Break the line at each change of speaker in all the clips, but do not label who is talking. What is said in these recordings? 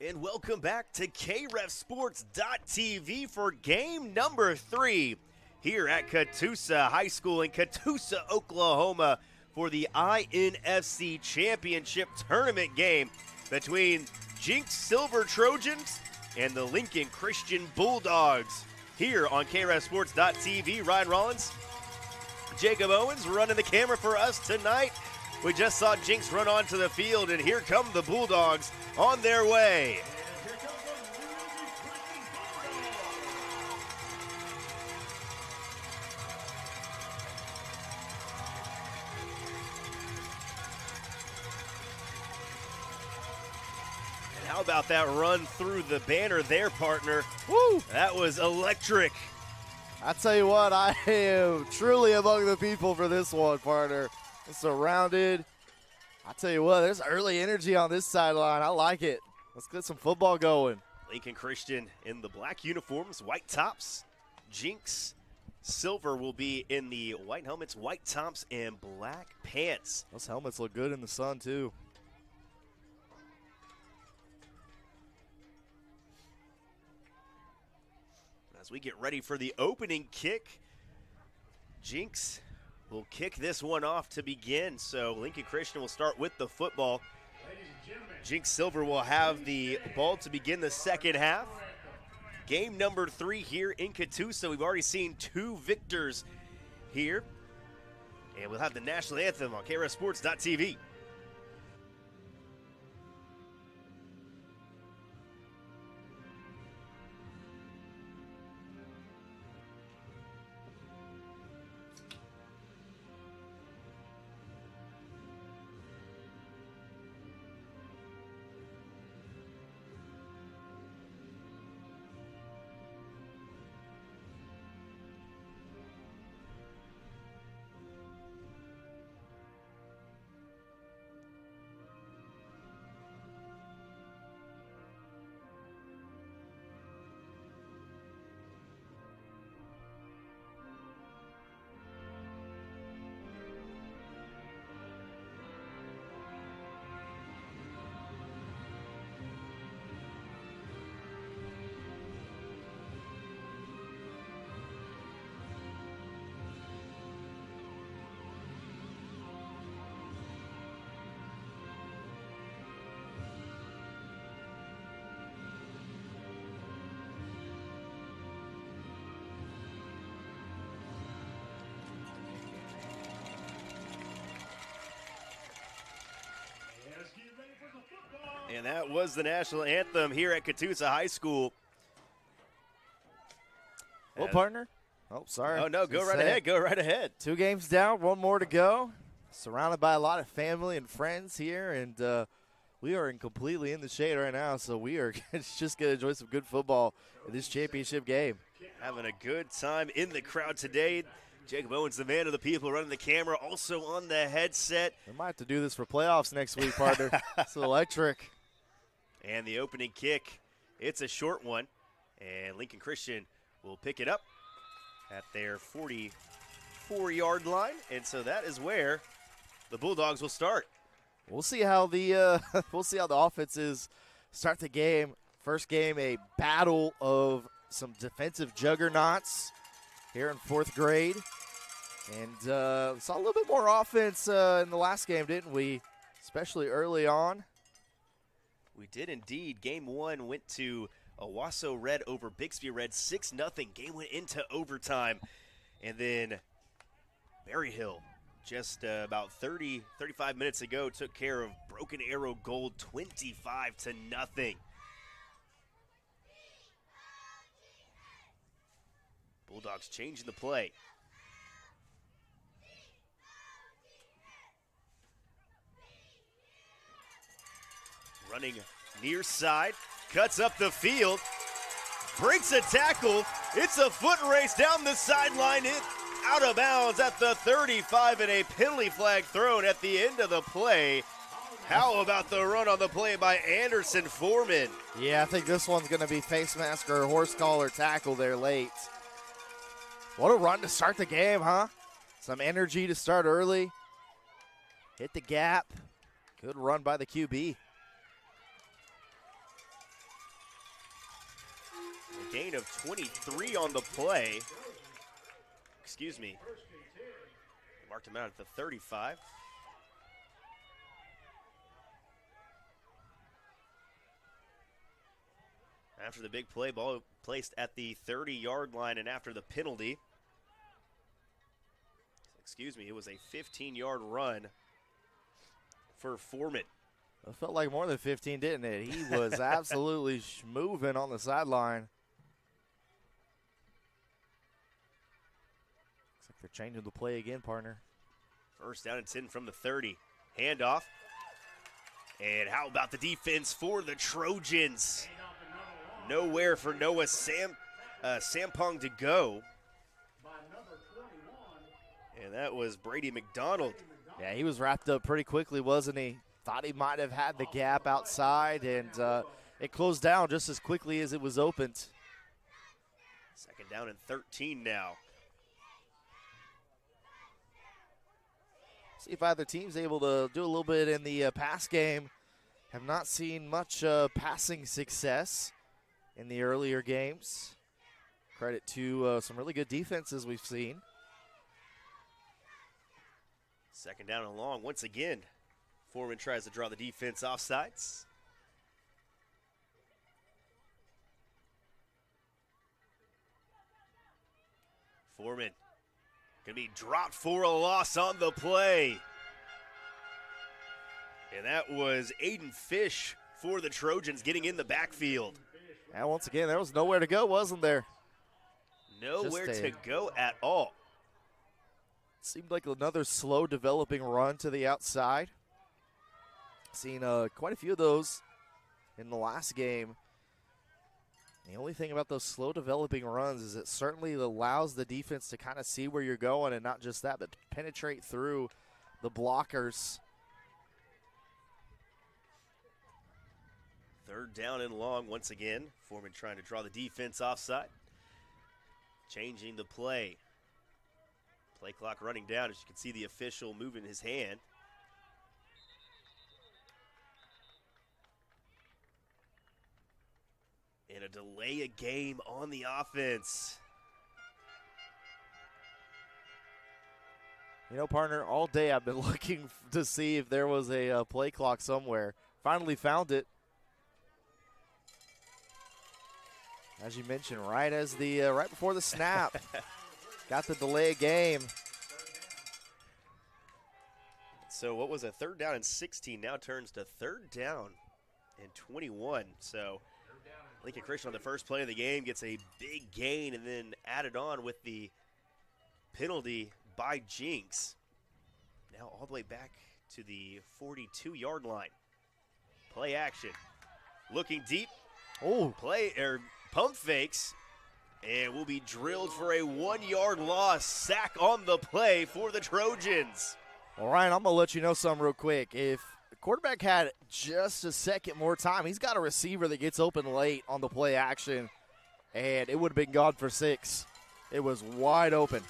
And welcome back to KREFSports.tv for game number 3 here at Catoosa High School in Catoosa, Oklahoma for the INFC Championship Tournament game between Jinx Silver Trojans and the Lincoln Christian Bulldogs. Here on KREFSports.tv, Ryan Rollins, Jacob Owens running the camera for us tonight. We just saw Jinx run onto the field, and here come the Bulldogs on their way. And how about that run through the banner there, partner?
Woo!
That was electric.
I tell you what, I am truly among the people for this one, partner. Surrounded. I tell you what, there's early energy on this sideline. I like it. Let's get some football going.
Lincoln Christian in the black uniforms, white tops. Jinx Silver will be in the white helmets, white tops, and black pants.
Those helmets look good in the sun, too.
As we get ready for the opening kick, Jinx will kick this one off to begin. So Lincoln Christian will start with the football. Jinx Silver will have the ball to begin the second half. Game number 3 here in Catoosa. We've already seen 2 victors here. And we'll have the national anthem on KREFSports.tv. And that was the national anthem here at Catoosa High School.
Well, partner. Oh, sorry.
Oh, no, go right ahead. Go right ahead.
2 games down, 1 more to go. Surrounded by a lot of family and friends here, and we are completely in the shade right now, so we are just going to enjoy some good football in this championship game.
Having a good time in the crowd today. Jacob Owens, the man of the people, running the camera, also on the headset.
We might have to do this for playoffs next week, partner. It's electric.
And the opening kick, it's a short one, and Lincoln Christian will pick it up at their 44-yard line, and so that is where the Bulldogs will start.
We'll see how the offenses start the game. First game, a battle of some defensive juggernauts here in 4th grade, and saw a little bit more offense in the last game, didn't we? Especially early on.
We did indeed. Game 1 went to Owasso Red over Bixby Red, 6-0. Game went into overtime. And then Berryhill, just about 35 minutes ago, took care of Broken Arrow Gold 25-0. Bulldogs changing the play. Running near side, cuts up the field, breaks a tackle. It's a foot race down the sideline. It out of bounds at the 35 and a penalty flag thrown at the end of the play. How about the run on the play by Anderson Foreman?
Yeah, I think this one's going to be face mask or horse collar tackle there late. What a run to start the game, huh? Some energy to start early. Hit the gap. Good run by the QB.
Gain of 23 on the play. Excuse me. Marked him out at the 35. After the big play, ball placed at the 30-yard line, and after the penalty, excuse me, it was a 15-yard run for Foreman.
It felt like more than 15, didn't it? He was absolutely moving on the sideline. Looks like they're changing the play again, partner.
First down and 10 from the 30. Handoff. And how about the defense for the Trojans? Nowhere for Noah Sampong to go. And that was Brady McDonald.
Yeah, he was wrapped up pretty quickly, wasn't he? Thought he might have had the gap outside, and it closed down just as quickly as it was opened.
Second down and 13 now.
See if either team's able to do a little bit in the pass game. Have not seen much passing success in the earlier games. Credit to some really good defenses we've seen.
Second down and long once again. Foreman tries to draw the defense offsides. Foreman going to be dropped for a loss on the play. And that was Aiden Fish for the Trojans getting in the backfield.
And once again, there was nowhere to go, wasn't there?
Nowhere to go at all.
Seemed like another slow developing run to the outside. Seen quite a few of those in the last game. The only thing about those slow developing runs is it certainly allows the defense to kind of see where you're going, and not just that, but to penetrate through the blockers.
Third down and long once again. Foreman trying to draw the defense offside. Changing the play. Play clock running down, as you can see the official moving his hand. And a delay a game on the offense.
You know, partner, all day I've been looking to see if there was a play clock somewhere. Finally found it. As you mentioned, right before the snap. Got the delay a game.
So what was a third down and 16 now turns to third down and 21. So Lincoln Christian on the first play of the game gets a big gain and then added on with the penalty by Jinx. Now all the way back to the 42-yard line. Play action. Looking deep.
Oh,
Pump fakes. And will be drilled for a 1-yard loss. Sack on the play for the Trojans.
All right, I'm going to let you know something real quick. If the quarterback had just a second more time, he's got a receiver that gets open late on the play action, and it would have been gone for 6. It was wide open.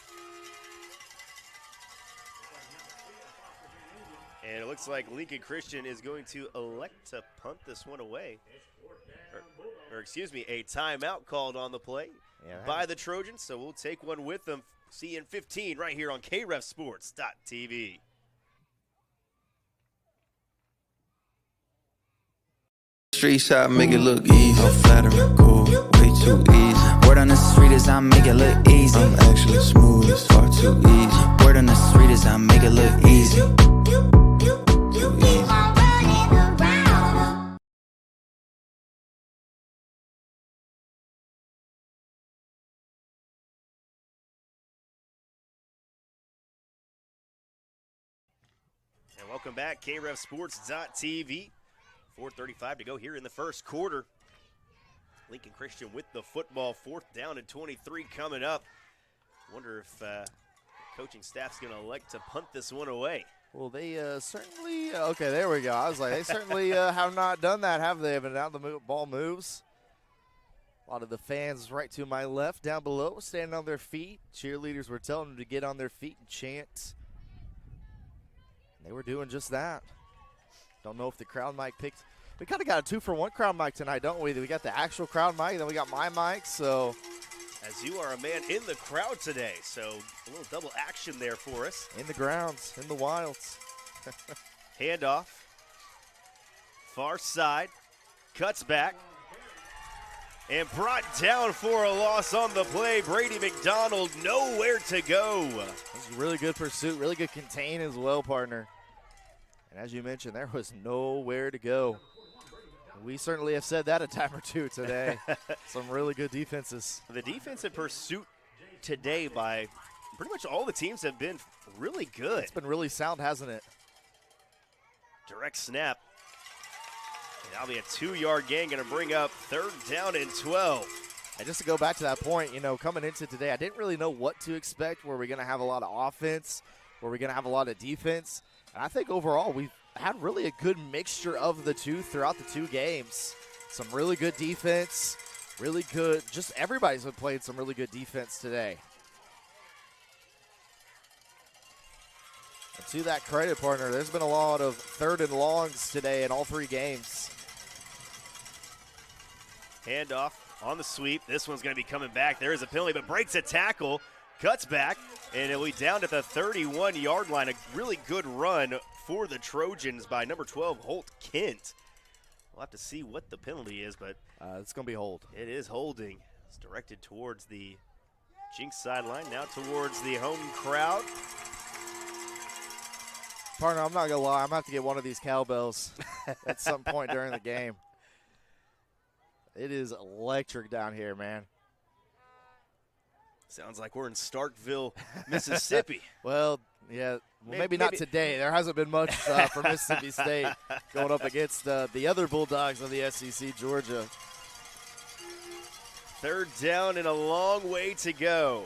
And it looks like Lincoln Christian is going to elect to punt this one away. Or excuse me, a timeout called on the play by the Trojans. So we'll take one with them. See you in 15 right here on KREFSports.tv.
Street shot, make it look easy. I'm flattering, cool, way too easy. Word on the street is I make it look easy. I'm actually smooth, it's far too easy. Word on the street is I make it look easy. Too easy.
And welcome back, KREFSports.tv. 4:35 to go here in the first quarter. Lincoln Christian with the football, 4th down and 23 coming up. Wonder if the coaching staff's going to elect to punt this one away.
Well, they certainly, okay, there we go. I was like, they certainly have not done that, have they? But now the ball moves. A lot of the fans right to my left down below standing on their feet. Cheerleaders were telling them to get on their feet and chant. They were doing just that. Don't know if the crowd mic We kind of got a 2-for-1 crowd mic tonight, don't we? We got the actual crowd mic, then we got my mic, so.
As you are a man in the crowd today, so a little double action there for us.
In the grounds, in the wilds.
Handoff. Far side. Cuts back. And brought down for a loss on the play. Brady McDonald nowhere to go.
That's a really good pursuit, really good contain as well, partner. And as you mentioned, there was nowhere to go. We certainly have said that a time or two today. Some really good defenses.
The defensive pursuit today by pretty much all the teams have been really good.
It's been really sound, hasn't it?
Direct snap. And that'll be a 2-yard gain, going to bring up 3rd down and 12.
And just to go back to that point, coming into today, I didn't really know what to expect. Were we going to have a lot of offense? Were we going to have a lot of defense? And I think overall we've had really a good mixture of the two throughout the 2 games. Some really good defense, really good. Just everybody's been playing some really good defense today. And to that credit, partner, there's been a lot of 3rd and longs today in all 3 games.
Handoff on the sweep. This one's going to be coming back. There is a penalty, but breaks a tackle, cuts back, and it'll be down at the 31-yard line. A really good run for the Trojans by number 12, Holt Kent. We'll have to see what the penalty is, but
it's going to be hold.
It is holding. It's directed towards the Jinx sideline, now towards the home crowd.
Partner, I'm not going to lie. I'm going to have to get one of these cowbells at some point during the game. It is electric down here, man.
Sounds like we're in Starkville, Mississippi.
Well, yeah, maybe not today. There hasn't been much for Mississippi State going up against the other Bulldogs of the SEC, Georgia.
3rd down and a long way to go.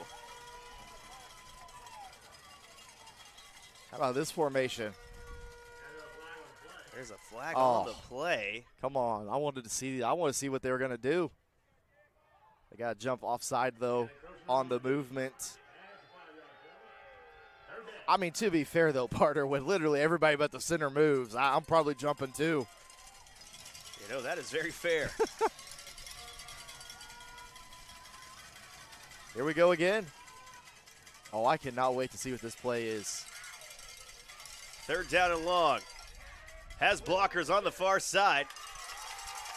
How about this formation?
There's a flag on the play.
Come on. I want to see what they were going to do. They got to jump offside, though, on the movement. I mean, to be fair, though, partner, when literally everybody but the center moves, I'm probably jumping, too.
That is very fair.
Here we go again. Oh, I cannot wait to see what this play is.
3rd down and long. Has blockers on the far side.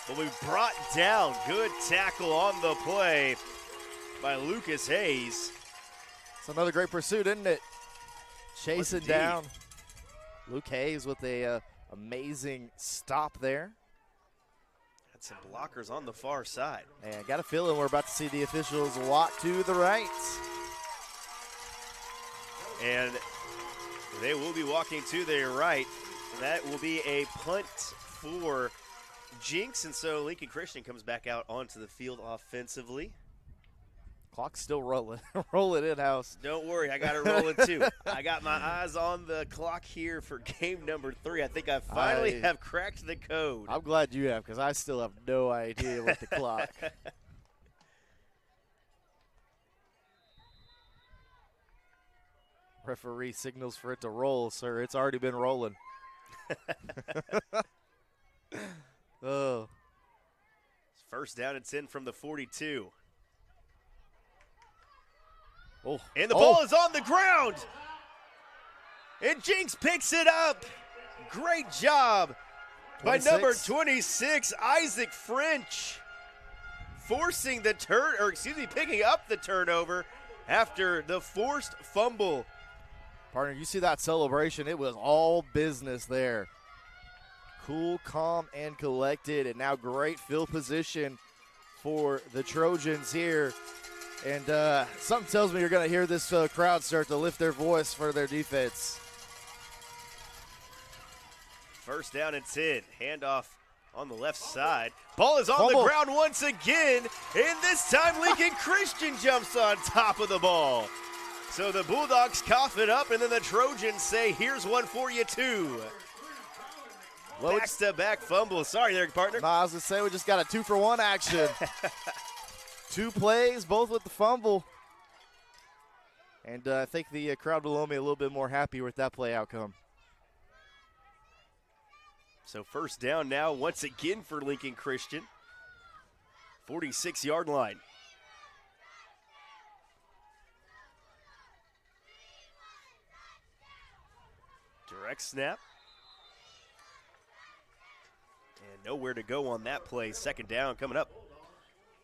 But we brought down. Good tackle on the play by Lucas Hayes.
It's another great pursuit, isn't it? Chasing down Luke Hayes with a amazing stop there.
Had some blockers on the far side.
And I got a feeling we're about to see the officials walk to the right.
And they will be walking to their right. That will be a punt for Jinx, and so Lincoln Christian comes back out onto the field offensively.
Clock's still rolling. Rolling in-house.
Don't worry, I got it rolling too. I got my eyes on the clock here for game number 3. I think I finally have cracked the code.
I'm glad you have, because I still have no idea with the clock. Referee signals for it to roll, sir. It's already been rolling. Oh.
It's 1st down and 10 from the 42.
Oh.
And the ball is on the ground. And Jinx picks it up. Great job 26. By number 26, Isaac French. Forcing the picking up the turnover after the forced fumble.
Partner, you see that celebration. It was all business there. Cool, calm, and collected, and now great field position for the Trojans here. And something tells me you're going to hear this crowd start to lift their voice for their defense.
1st down and 10. Handoff on the left side. Ball is on the ground once again, and this time Lincoln Christian jumps on top of the ball. So the Bulldogs cough it up, and then the Trojans say, here's one for you, too. Back-to-back fumble. Sorry there, partner.
No, I was going to say we just got a 2-for-1 action. 2 plays, both with the fumble. And I think the crowd below me a little bit more happy with that play outcome.
So first down now once again for Lincoln Christian. 46-yard line. Direct snap. And nowhere to go on that play. Second down coming up.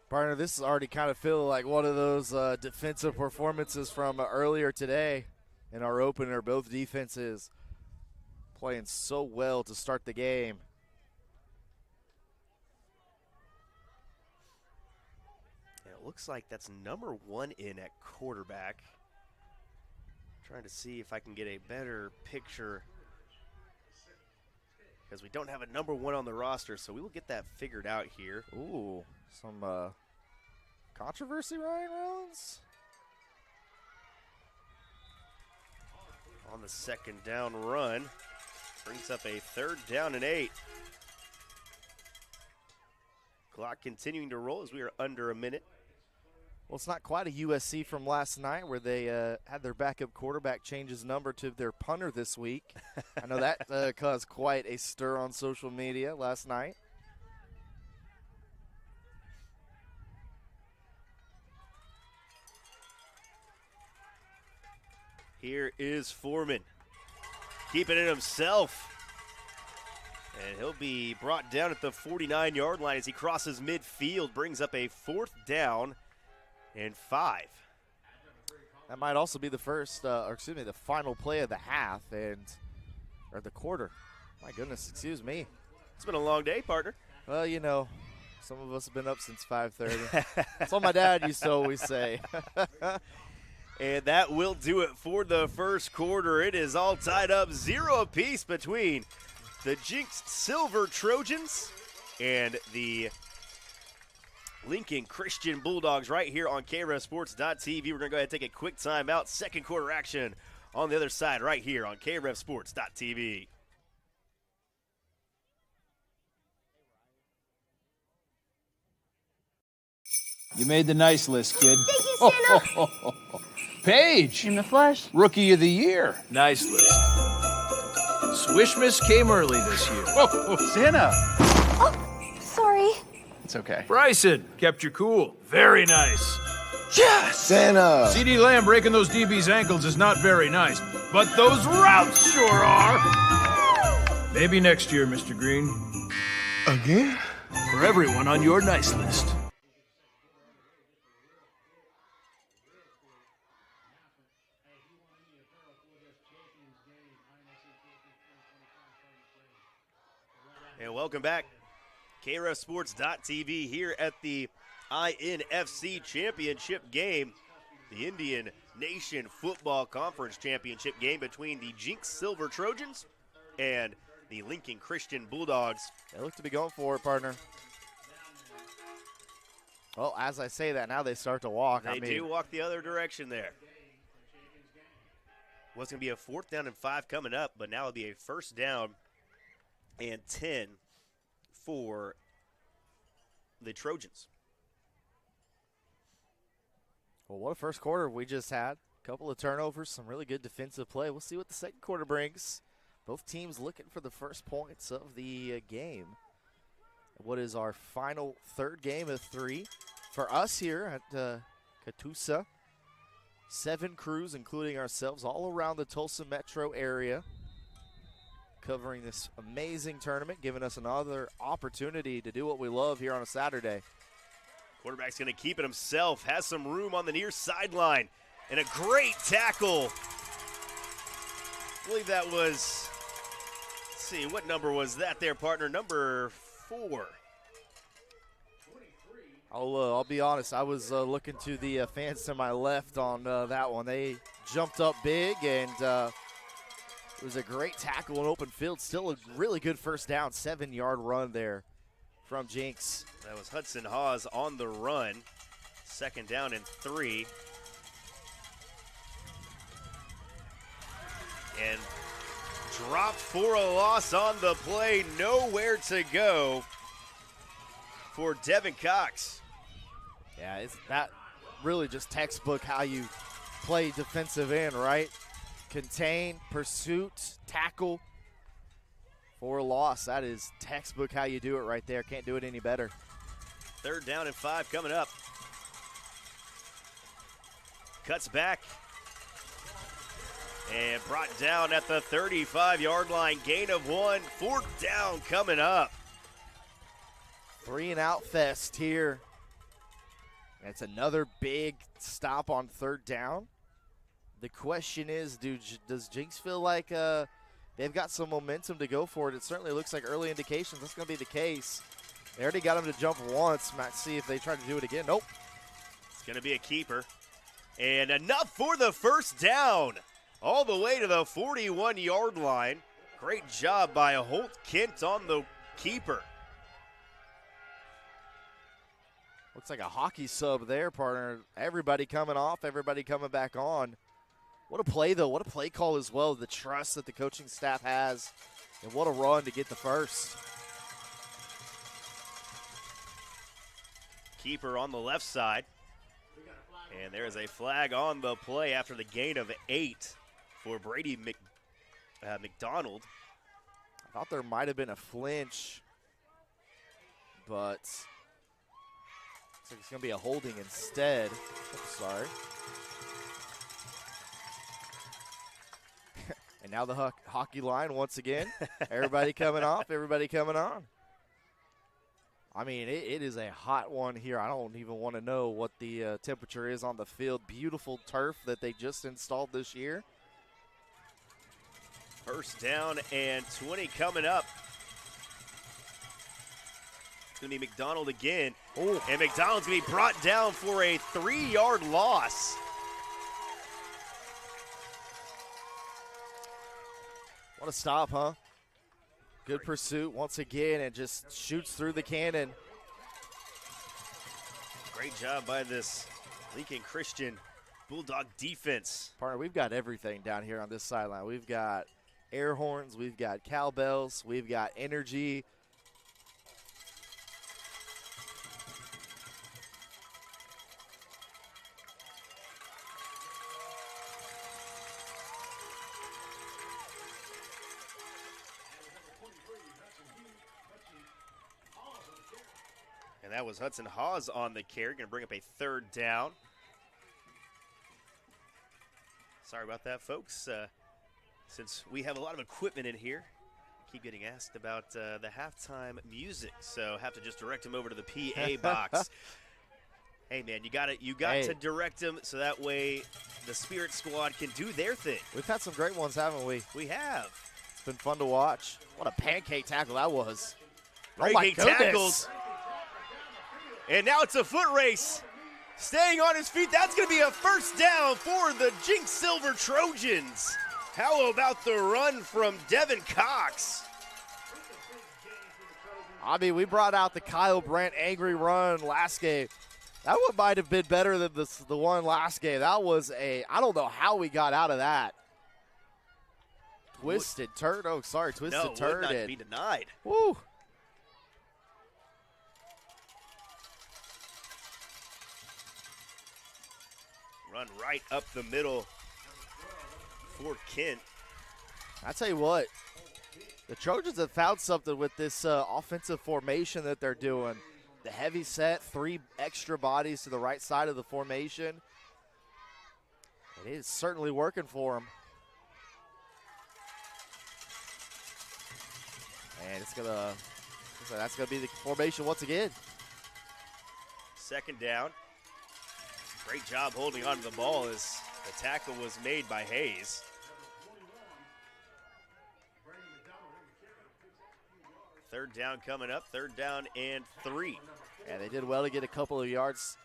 Partner, this is already kind of feeling like one of those defensive performances from earlier today in our opener. Both defenses playing so well to start the game.
And it looks like that's number 1 in at quarterback. Trying to see if I can get a better picture, because we don't have a number 1 on the roster, so we will get that figured out here.
Ooh, some controversy, Ryan Rollins?
On the second down run, brings up a 3rd down and 8. Clock continuing to roll as we are under a minute.
Well, it's not quite a USC from last night where they had their backup quarterback change his number to their punter this week. I know that caused quite a stir on social media last night.
Here is Foreman, keeping it himself. And he'll be brought down at the 49-yard line as he crosses midfield, brings up a 4th down and 5.
That might also be the the final play of the half or the quarter. My goodness, excuse me.
It's been a long day, partner.
Well, you know, some of us have been up since 5:30. That's what my dad used to always say.
And that will do it for the first quarter. It is all tied up 0 apiece between the Jinxed Silver Trojans and the Lincoln Christian Bulldogs right here on KREVSports.tv. We're going to go ahead and take a quick timeout. Second quarter action on the other side right here on KREVSports.tv.
You made the nice list, kid.
Thank you, Santa.
Paige.
In the flesh.
Rookie of the year. Nice list. Swishmas came early this year. Santa.
Oh, sorry.
It's okay. Bryson kept you cool. Very nice.
Yes! Santa!
CeeDee Lamb breaking those DB's ankles is not very nice, but those routes sure are. Maybe next year, Mr. Green.
Again?
For everyone on your nice list.
And welcome back. KREVSports.tv here at the INFC Championship game, the Indian Nation Football Conference Championship game between the Jinx Silver Trojans and the Lincoln Christian Bulldogs.
They look to be going for it, partner. Well, as I say that, now they start to walk.
They do walk the other direction there. Was going to be a 4th down and 5 coming up, but now it'll be a 1st down and 10 for the Trojans.
Well, what a first quarter we just had. A couple of turnovers, some really good defensive play. We'll see what the second quarter brings. Both teams looking for the first points of the game. What is our final 3rd game of 3 for us here at Catoosa. 7 crews, including ourselves, all around the Tulsa metro area, covering this amazing tournament, giving us another opportunity to do what we love here on a Saturday.
Quarterback's going to keep it himself, has some room on the near sideline, and a great tackle. I believe that was, let's see, what number was that there, partner? Number 4.
I'll be honest, I was looking to the fans to my left on that one. They jumped up big, and it was a great tackle in open field. Still a really good first down, 7-yard run there from Jinx.
That was Hudson Hawes on the run. 2nd down and 3. And dropped for a loss on the play. Nowhere to go for Devin Cox.
Yeah, it's that really just textbook how you play defensive end, right? Contain, pursuit, tackle. for a loss. That is textbook how you do it right there. Can't do it any better.
3rd down and 5 coming up. Cuts back. And brought down at the 35-yard line. Gain of 1. 4th down coming up.
3-and-out fest here. It's another big stop on 3rd down. The question is, does Jinx feel like they've got some momentum to go for it? It certainly looks like early indications that's going to be the case. They already got him to jump once. Might see if they try to do it again. Nope.
It's going to be a keeper. And enough for the 1st down. All the way to the 41-yard line. Great job by Holt Kent on the keeper.
Looks like a hockey sub there, partner. Everybody coming off, everybody coming back on. What a play, though. What a play call as well. The trust that the coaching staff has. And what a run to get the first.
Keeper on the left side. And there is a flag on the play after the gain of 8 for Brady McDonald.
I thought there might have been a flinch, but looks like it's going to be a holding instead. Oops, sorry. And now the hockey line once again. Everybody coming off, everybody coming on. I mean, it is a hot one here. I don't even want to know what the temperature is on the field. Beautiful turf that they just installed this year.
1st down and 20 coming up. It's going to be McDonald again.
Ooh.
And McDonald's going to be brought down for a 3-yard loss.
What a stop, huh? Good pursuit once again, and just shoots through the cannon.
Great job by this Lincoln Christian Bulldog defense.
Partner, we've got everything down here on this sideline. We've got air horns, we've got cowbells, we've got energy.
And that was Hudson Hawes on the carry. Going to bring up a 3rd down. Sorry about that, folks. Since we have a lot of equipment in here, I keep getting asked about the halftime music, so have to just direct them over to the PA box. Hey, man, you got to direct them so that way the Spirit Squad can do their thing.
We've had some great ones, haven't we?
We have.
It's been fun to watch. What a pancake tackle that was.
Breaking tackles. And now it's a foot race. Staying on his feet. That's going to be a 1st down for the Jinx Silver Trojans. How about the run from Devin Cox?
I mean, we brought out the Kyle Brandt angry run last game. That one might have been better than the one last game. That was I don't know how we got out of that. Twisted turd. Oh, sorry, twisted turd.
No, would not be denied.
Woo.
Run right up the middle for Kent.
I tell you what, the Trojans have found something with this offensive formation that they're doing. The heavy set, 3 extra bodies to the right side of the formation. It is certainly working for them. And that's gonna be the formation once again.
2nd down. Great job holding on to the ball as the tackle was made by Hayes. Third down coming up, 3rd down and 3.
And they did well to get a couple of yards.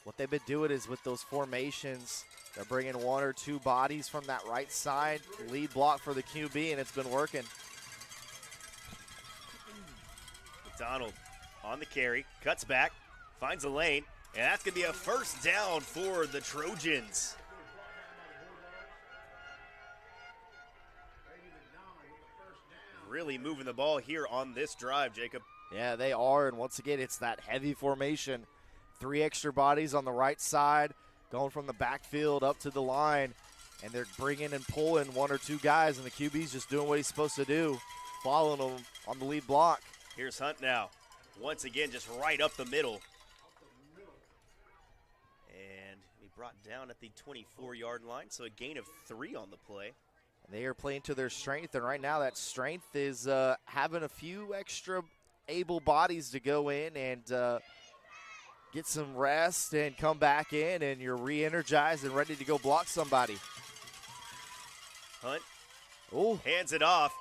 What they've been doing is with those formations, they're bringing 1 or 2 bodies from that right side, lead block for the QB, and it's been working.
McDonald on the carry, cuts back, finds a lane, and that's going to be a 1st down for the Trojans. Really moving the ball here on this drive, Jacob.
Yeah, they are, and once again, it's that heavy formation. 3 extra bodies on the right side, going from the backfield up to the line, and they're bringing and pulling 1 or 2 guys, and the QB's just doing what he's supposed to do. following him on the lead block.
Here's Hunt now. Once again, just right up the middle. And he brought down at the 24-yard line, so a gain of 3 on the play.
They are playing to their strength, and right now that strength is having a few extra able bodies to go in and get some rest and come back in, and you're re-energized and ready to go block somebody.
Hunt
Oh,
hands it off.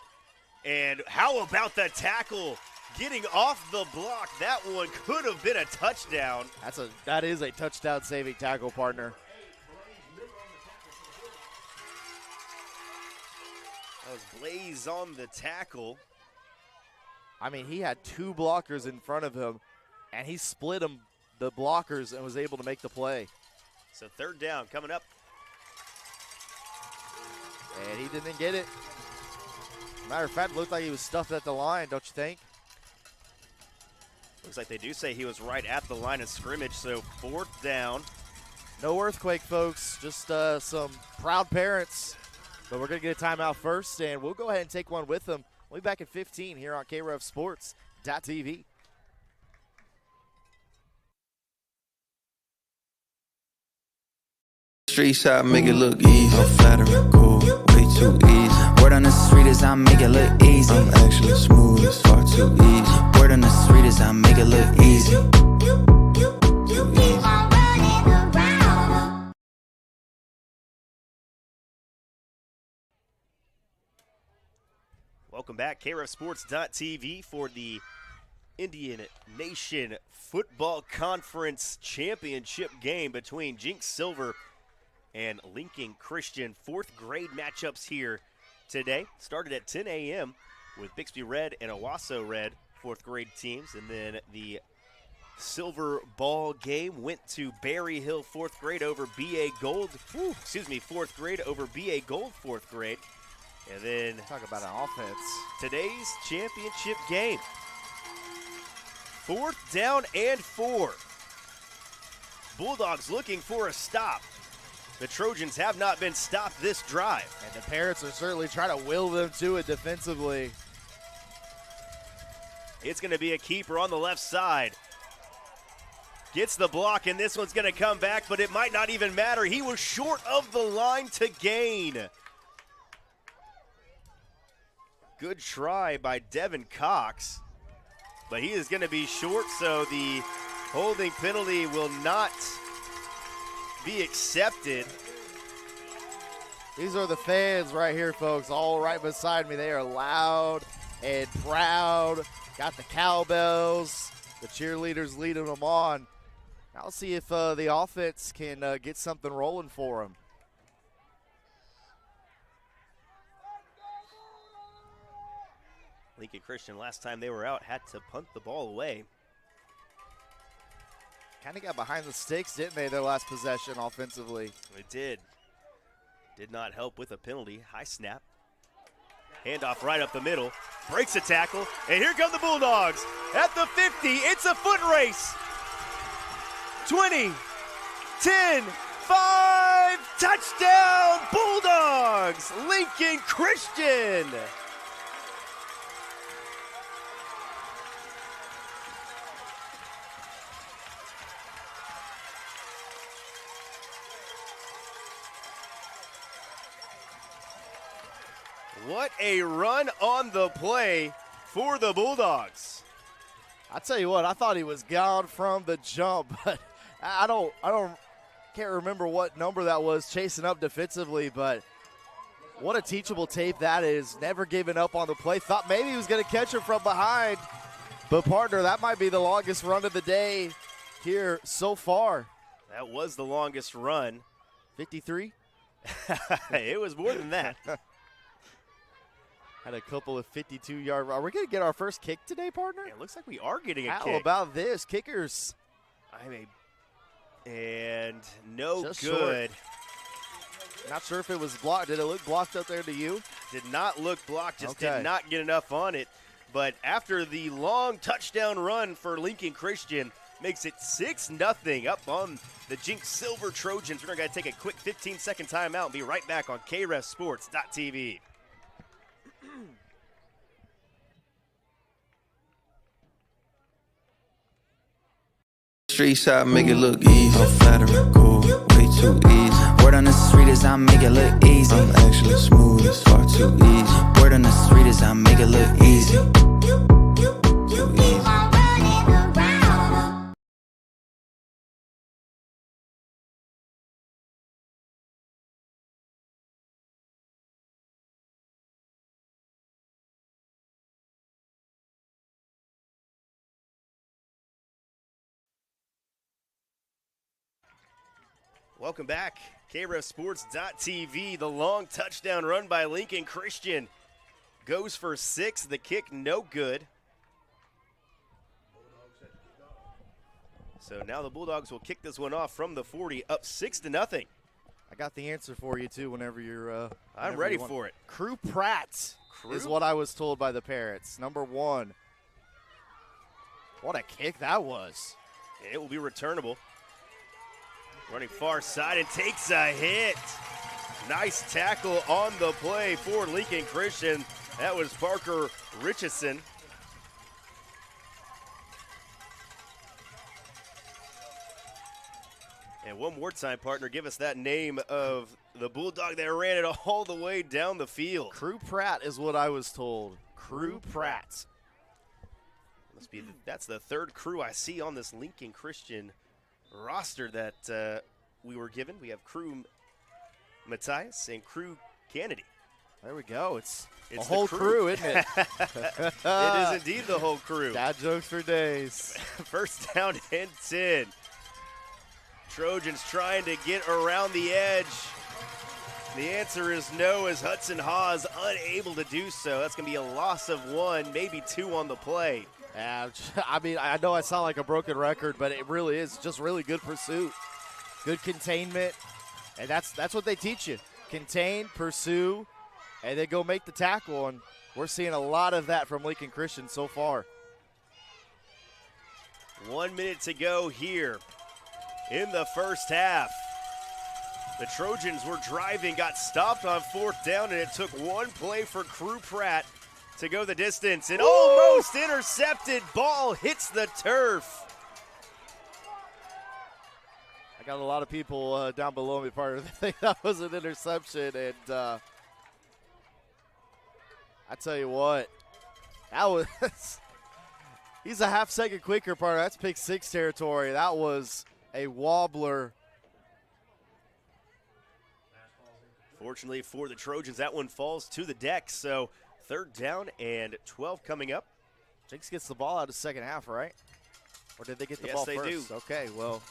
And how about the tackle? Getting off the block. That one could have been a touchdown.
that is a touchdown-saving tackle, partner.
That was Blaze on the tackle.
I mean, he had 2 blockers in front of him, and he split them, the blockers, and was able to make the play.
So 3rd down coming up.
And he didn't get it. Matter of fact, it looked like he was stuffed at the line, don't you think?
Looks like they do say he was right at the line of scrimmage, so 4th down.
No earthquake, folks. Just some proud parents. But we're going to get a timeout first, and we'll go ahead and take one with them. We'll be back at 15 here on KREFSports.tv.
Street side make it look easy. I'm flattering, cool, way too easy. Word on the street is I make it look easy. I'm actually smooth, it's far too easy. Word on the street is I make it look easy. Too easy.
Welcome back, KREFSports.tv for the Indian Nation Football Conference Championship game between Jinx Silver and Lincoln Christian. 4th grade matchups here today. Started at 10 a.m. with Bixby Red and Owasso Red, 4th grade teams. And then the silver ball game went to Berry Hill 4th grade over BA Gold. 4th grade over BA Gold 4th grade. And then
Talk about an offense.
today's championship game. 4th down and 4. Bulldogs looking for a stop. The Trojans have not been stopped this drive.
And the parents are certainly trying to will them to it defensively.
It's going to be a keeper on the left side. Gets the block, and this one's going to come back, but it might not even matter. He was short of the line to gain. Good try by Devin Cox, but he is going to be short, so the holding penalty will not be accepted.
These are the fans right here, folks, all right beside me. They are loud and proud. Got the cowbells. The cheerleaders leading them on. I'll see if the offense can get something rolling for them.
Lincoln Christian, last time they were out, had to punt the ball away.
Kind of got behind the sticks, didn't they, their last possession offensively?
It did. Did not help with a penalty. High snap. Handoff right up the middle. Breaks a tackle. And here come the Bulldogs. At the 50, it's a foot race. 20, 10, 5, touchdown Bulldogs! Lincoln Christian! What a run on the play for the Bulldogs.
I tell you what, I thought he was gone from the jump, but can't remember what number that was chasing up defensively, but what a teachable tape that is. Never giving up on the play. Thought maybe he was going to catch him from behind, but partner, that might be the longest run of the day here so far.
That was the longest run.
53?
It was more than that.
Had a couple of 52-yard. Are we going to get our first kick today, partner?
It looks like we are getting a
How
kick.
about this? Kickers.
And no
Just
good.
Short. Not sure if it was blocked. Did it look blocked up there to you?
Did not look blocked, just
Okay.
did not get enough on it. But after the long touchdown run for Lincoln Christian, makes it 6-0 up on the Jinx Silver Trojans. We're going to take a quick 15-second timeout and be right back on KREFSports.tv.
streets, I make it look easy. I'm flattering, cool, way too easy. Word on the street is I make it look easy. I'm actually smooth, it's far too easy. Word on the street is I make it look easy. Too easy.
Welcome back. KREFSports.tv. The long touchdown run by Lincoln Christian goes for 6. The kick no good. So now the Bulldogs will kick this one off from the 40, up 6-0.
I got the answer for you, too, whenever you're
I'm ready for it.
Crew Pratt is what I was told by the parents. Number 1. What a kick that was.
And it will be returnable. Running far side and takes a hit. Nice tackle on the play for Lincoln Christian. That was Parker Richardson. And one more time, partner, give us that name of the Bulldog that ran it all the way down the field.
Crew Pratt is what I was told. Crew Pratt.
That's the third crew I see on this Lincoln Christian roster that we were given. We have Crew Matthias and Crew Kennedy.
There we go. It's a
the
whole crew, isn't it?
It is indeed the whole crew.
Dad jokes for days.
First down and 10. Trojans trying to get around the edge. The answer is no, as Hudson Hawes unable to do so. That's going to be a loss of 1, maybe 2 on the play.
Yeah, I mean, I know I sound like a broken record, but it really is just really good pursuit, good containment, and that's what they teach you. Contain, pursue, and then go make the tackle, and we're seeing a lot of that from Lincoln Christian so far.
1 minute to go here in the first half. The Trojans were driving, got stopped on 4th down, and it took one play for Crew Pratt to go the distance, and almost intercepted. Ball hits the turf.
I got a lot of people down below me, partner, that think that was an interception, and I tell you what, that was he's a half-second quicker, partner. That's pick 6 territory. That was a wobbler.
Fortunately for the Trojans, that one falls to the deck, so 3rd down and 12 coming up.
Jinx gets the ball out of the second half, right? Or did they get the ball first?
Yes, they do.
Okay, well,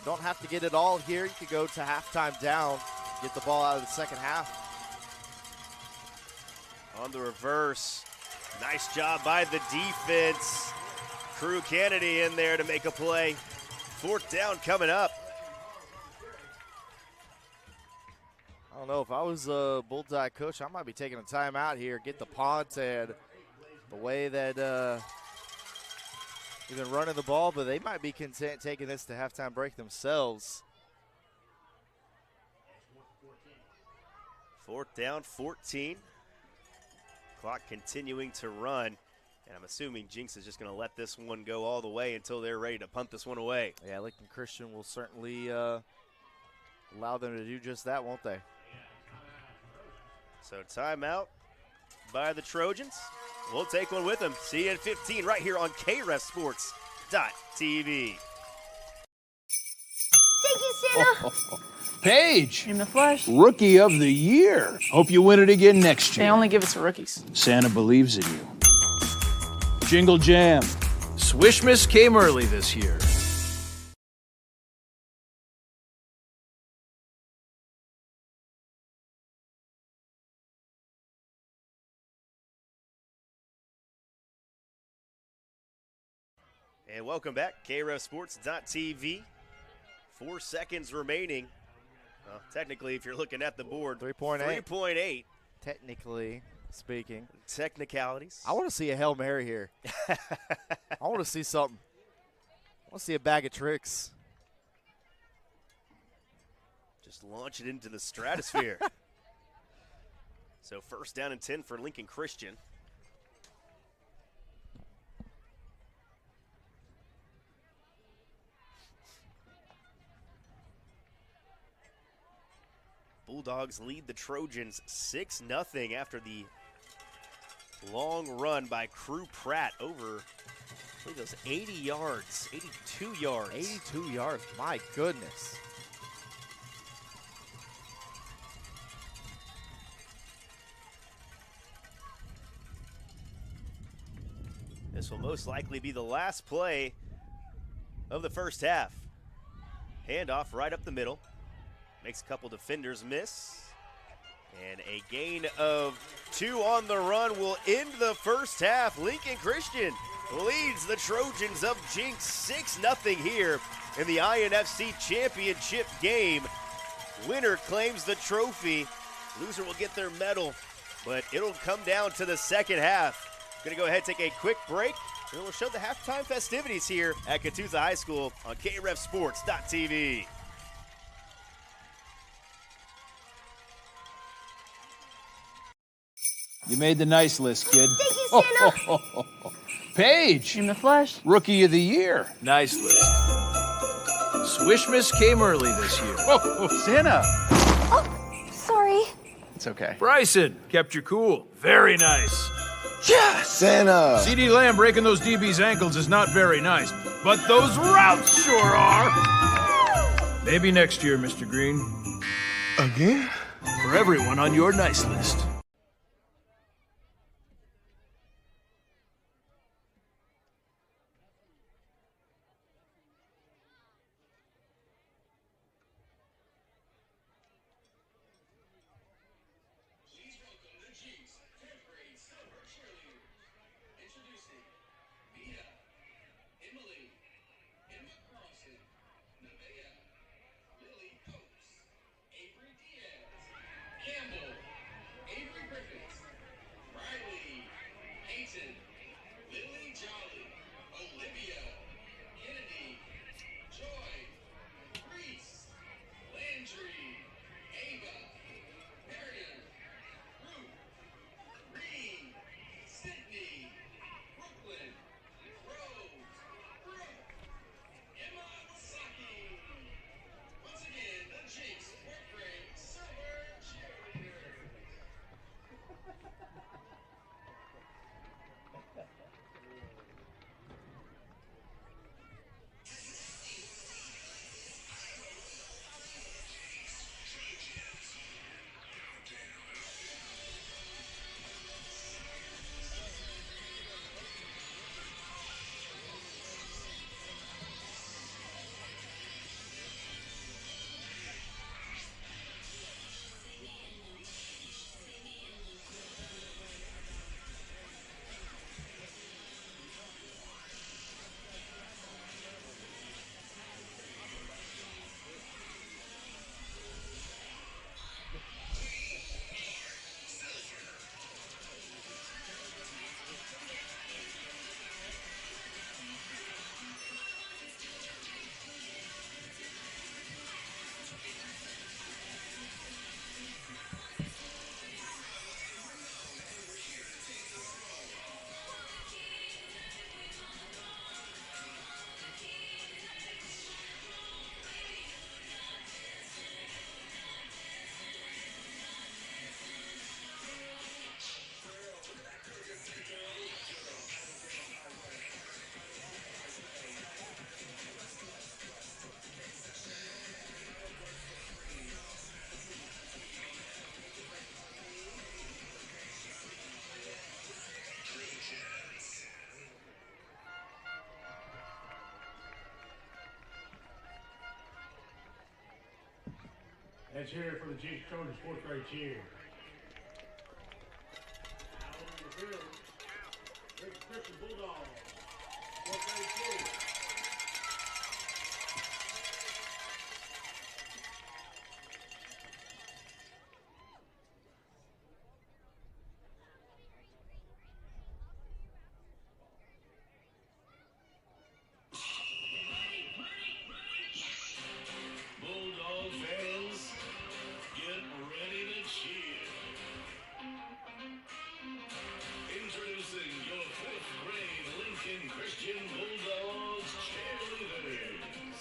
don't have to get it all here. You could go to halftime down, get the ball out of the second half.
On the reverse. Nice job by the defense. Crew Kennedy in there to make a play. 4th down coming up.
I don't know. If I was a Bulldog coach, I might be taking a timeout here, get the punt, and the way that they've been running the ball, but they might be content taking this to halftime break themselves.
4th down, 14. Clock continuing to run, and I'm assuming Jinx is just going to let this one go all the way until they're ready to punt this one away.
Yeah, Lincoln Christian will certainly allow them to do just that, won't they?
So timeout by the Trojans. We'll take one with them. See you at 15 right here on KREFSports.tv.
Thank you, Santa.
Paige,
In the flesh.
Rookie of the Year. Hope you win it again next
They
year.
only give it to rookies.
Santa believes in you. Jingle Jam. Swishmas came early this year.
And welcome back, KREFSports.tv. 4 seconds remaining. Well, technically, if you're looking at the board,
3.8.
3.8.
Technically speaking.
Technicalities.
I want to see a Hail Mary here. I want to see something. I want to see a bag of tricks.
Just launch it into the stratosphere. So 1st down and 10 for Lincoln Christian. Bulldogs lead the Trojans 6-0 after the long run by Crew Pratt over, I believe it was 80 yards, 82 yards.
82 yards, my goodness.
This will most likely be the last play of the first half. Handoff right up the middle. Makes a couple defenders miss. And a gain of 2 on the run will end the first half. Lincoln Christian leads the Trojans of Jinx 6-0 here in the INFC championship game. Winner claims the trophy. Loser will get their medal, but it'll come down to the second half. Gonna go ahead and take a quick break, and we'll show the halftime festivities here at Catoosa High School on KREFSports.tv.
You made the nice list, kid.
Thank you, Santa.
Paige,
In the flesh.
Rookie of the Year. Nice list. Swish Miss came early this year.
Santa.
Oh, sorry.
It's okay.
Bryson, kept you cool. Very nice.
Yeah, Santa.
CD Lamb breaking those DB's ankles is not very nice, but those routes sure are. Maybe next year, Mr. Green.
Again?
For everyone on your nice list.
Let's hear it for the Jinx Trojans fourth grade cheer. Out on the field, Lincoln Christian Bulldogs, fourth grade cheer.
Bulldog fans, get ready to cheer. Introducing your fifth grade Lincoln Christian Bulldogs cheerleaders.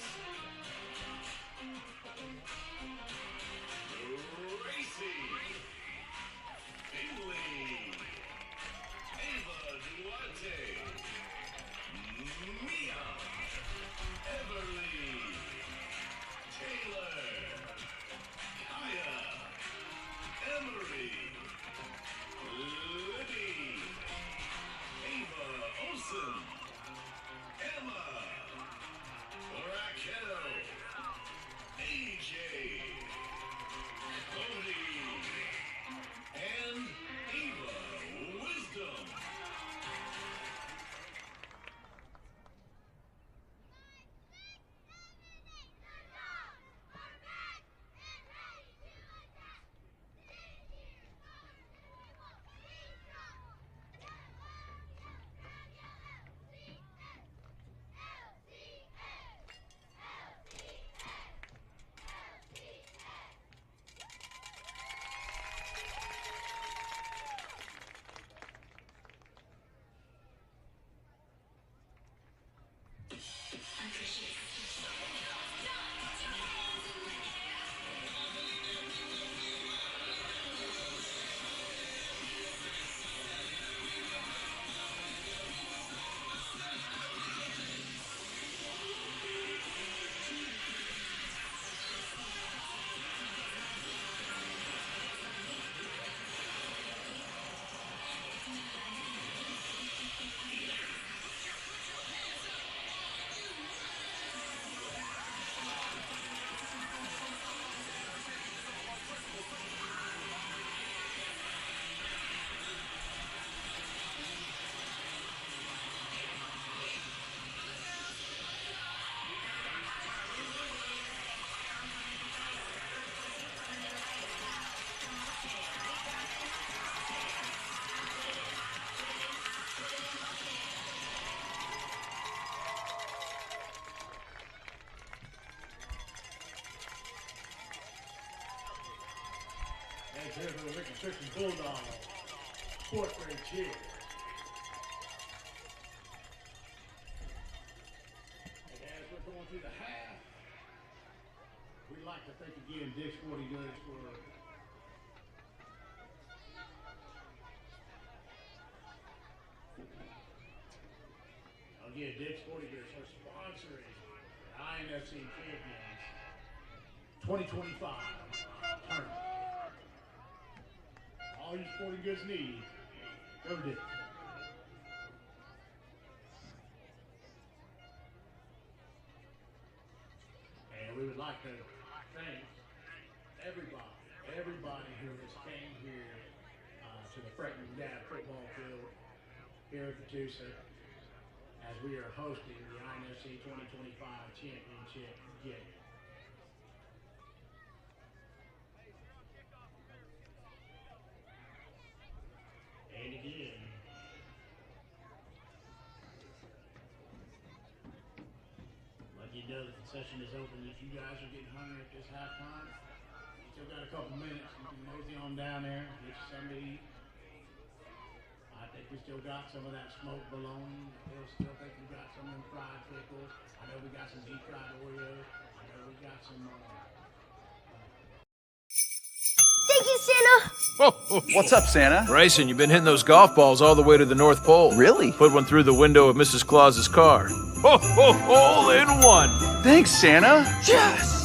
Christian Bulldogs, fourth grade cheer. And as we're going through the half, we'd like to thank again Dick's Sporting Goods for Dick's Sporting Goods for sponsoring the INFC Champions 2025 tournament. All you sporting goods need, go Dick. And we would like to thank everybody who has came here to the Fretton Dad football field here at Catoosa as we are hosting the INFC 2025 championship game. And again, let you know the concession is open. If you guys are getting hungry at this halftime, you still got a couple minutes. You can mosey on down there, get you something to eat. I think we still got some of that smoked bologna. I still think we got some of them fried pickles. I know we got some deep fried Oreos. I know we got some.
Thank you, Santa.
What's up, Santa?
Bryson, you've been hitting those golf balls all the way to the North Pole.
Really?
Put one through the window of Mrs. Claus's car. Ho, ho, hole in one.
Thanks, Santa. Yes!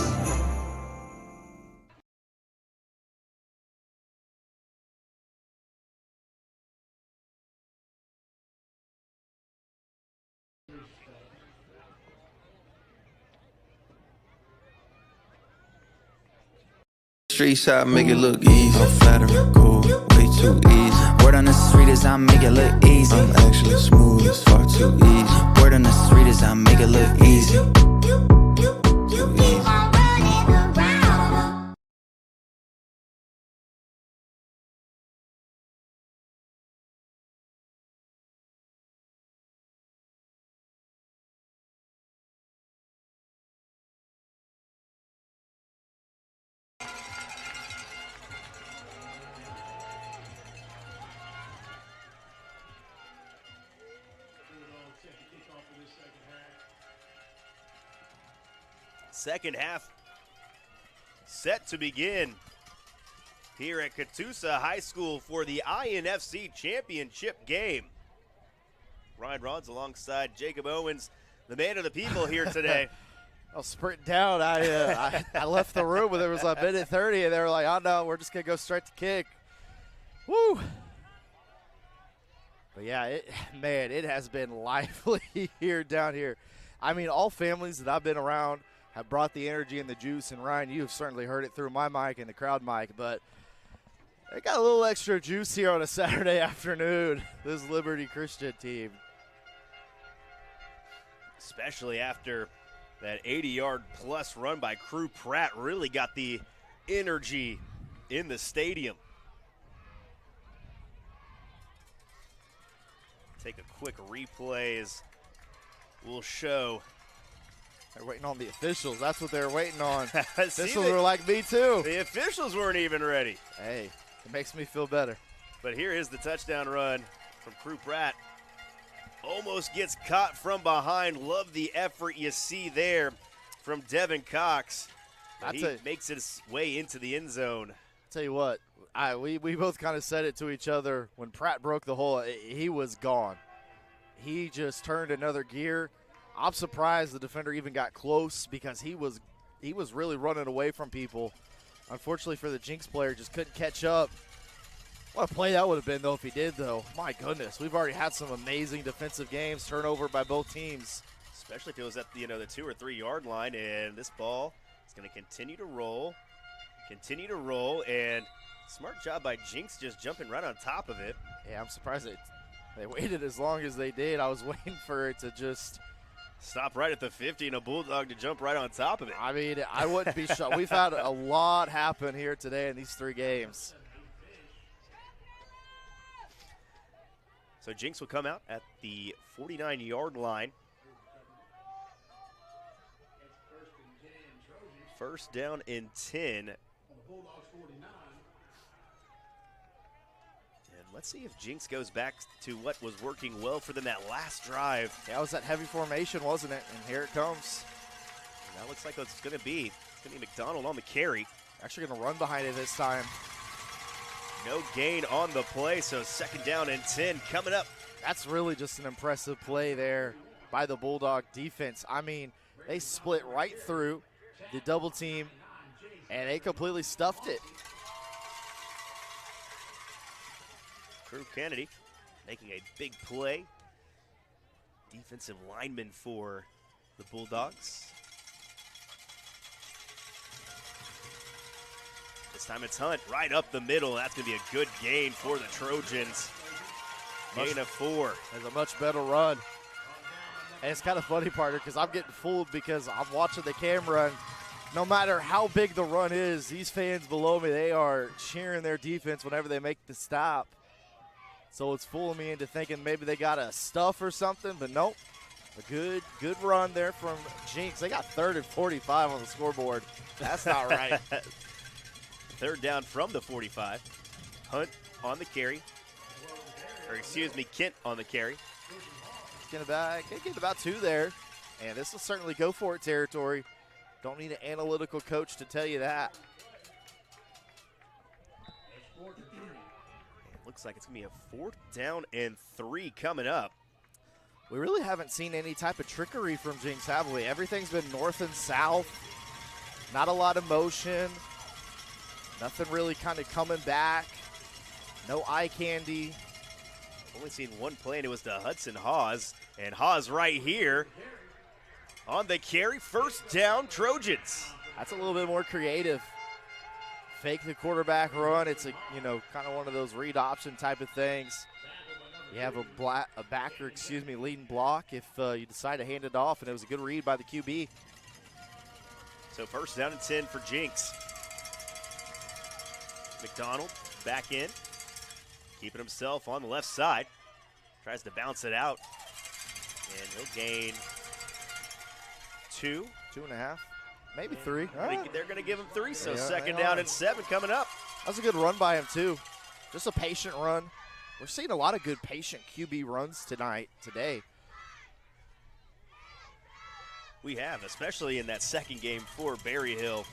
Streets, I make it look easy. I'm flattering, cool, way too easy. Word on the street is I make it look easy. I'm actually smooth, it's far too easy. Word on the street is I make it look easy. Too easy.
Second half set to begin here at Catoosa High School for the INFC championship game. Ryan Rods alongside Jacob Owens, the man of the people here today.
I was sprinting down. I left the room when there was a minute 30, and they were like, oh, no, we're just going to go straight to kick. Woo! But, yeah, it has been lively here down here. I mean, all families that I've been around have brought the energy and the juice, and Ryan, you have certainly heard it through my mic and the crowd mic, but they got a little extra juice here on a Saturday afternoon, this Liberty Christian team.
Especially after that 80-yard plus run by Crew Pratt really got the energy in the stadium. Take a quick replay as we'll show.
They're waiting on the officials. That's what they're waiting on.
See,
Officials were like me too.
The officials weren't even ready.
Hey, it makes me feel better.
But here is the touchdown run from Crew Pratt. Almost gets caught from behind. Love the effort you see there from Devin Cox. He makes his way into the end zone.
Tell you what, we both kind of said it to each other. When Pratt broke the hole, he was gone. He just turned another gear. I'm surprised the defender even got close because he was really running away from people. Unfortunately for the Jinx player, just couldn't catch up. What a play that would have been, though, if he did, though. My goodness, we've already had some amazing defensive games, turnover by both teams.
Especially if it was at the 2 or 3 yard line, and this ball is going to continue to roll, and smart job by Jinx just jumping right on top of it.
Yeah, I'm surprised they waited as long as they did. I was waiting for it to just
stop right at the 50 and a Bulldog to jump right on top of it.
I mean, I wouldn't be shocked. We've had a lot happen here today in these 3 games.
So Jinx will come out at the 49-yard line. First down and 10. Let's see if Jinx goes back to what was working well for them that last drive.
Yeah, it was that heavy formation, wasn't it? And here it comes.
And that looks like what it's going to be. It's going to be McDonald on the carry.
Actually going to run behind it this time.
No gain on the play, so 2nd down and 10 coming up.
That's really just an impressive play there by the Bulldog defense. I mean, they split right through the double team, and they completely stuffed it.
Drew Kennedy making a big play. Defensive lineman for the Bulldogs. This time it's Hunt right up the middle. That's going to be a good gain for the Trojans. Gain of 4.
There's a much better run. And it's kind of funny, partner, because I'm getting fooled because I'm watching the camera, and no matter how big the run is, these fans below me, they are cheering their defense whenever they make the stop. So it's fooling me into thinking maybe they got a stuff or something, but nope. A good run there from Jinx. They got 3rd and 45 on the scoreboard. That's not right.
3rd down from the 45. Hunt on the carry. Or excuse me, Kent on the carry.
Get about 2 there. And this will certainly go for it territory. Don't need an analytical coach to tell you that.
Looks like it's going to be a 4th down and 3 coming up.
We really haven't seen any type of trickery from Jinx, have we? Everything's been north and south. Not a lot of motion. Nothing really kind of coming back. No eye candy.
Only seen one play, and it was to Hudson Hawes. And Hawes right here on the carry. 1st down, Trojans.
That's a little bit more creative. Fake the quarterback run. It's a, kind of one of those read option type of things. You have a backer, leading block if you decide to hand it off, and it was a good read by the QB.
So 1st down and 10 for Jinx. McDonald back in, keeping himself on the left side. Tries to bounce it out, and he'll gain 2.
2.5. Maybe 3.
They're going to give him 3, so 2nd down and 7 coming up.
That was a good run by him, too. Just a patient run. We're seeing a lot of good patient QB runs today.
We have, especially in that 2nd game for Berryhill.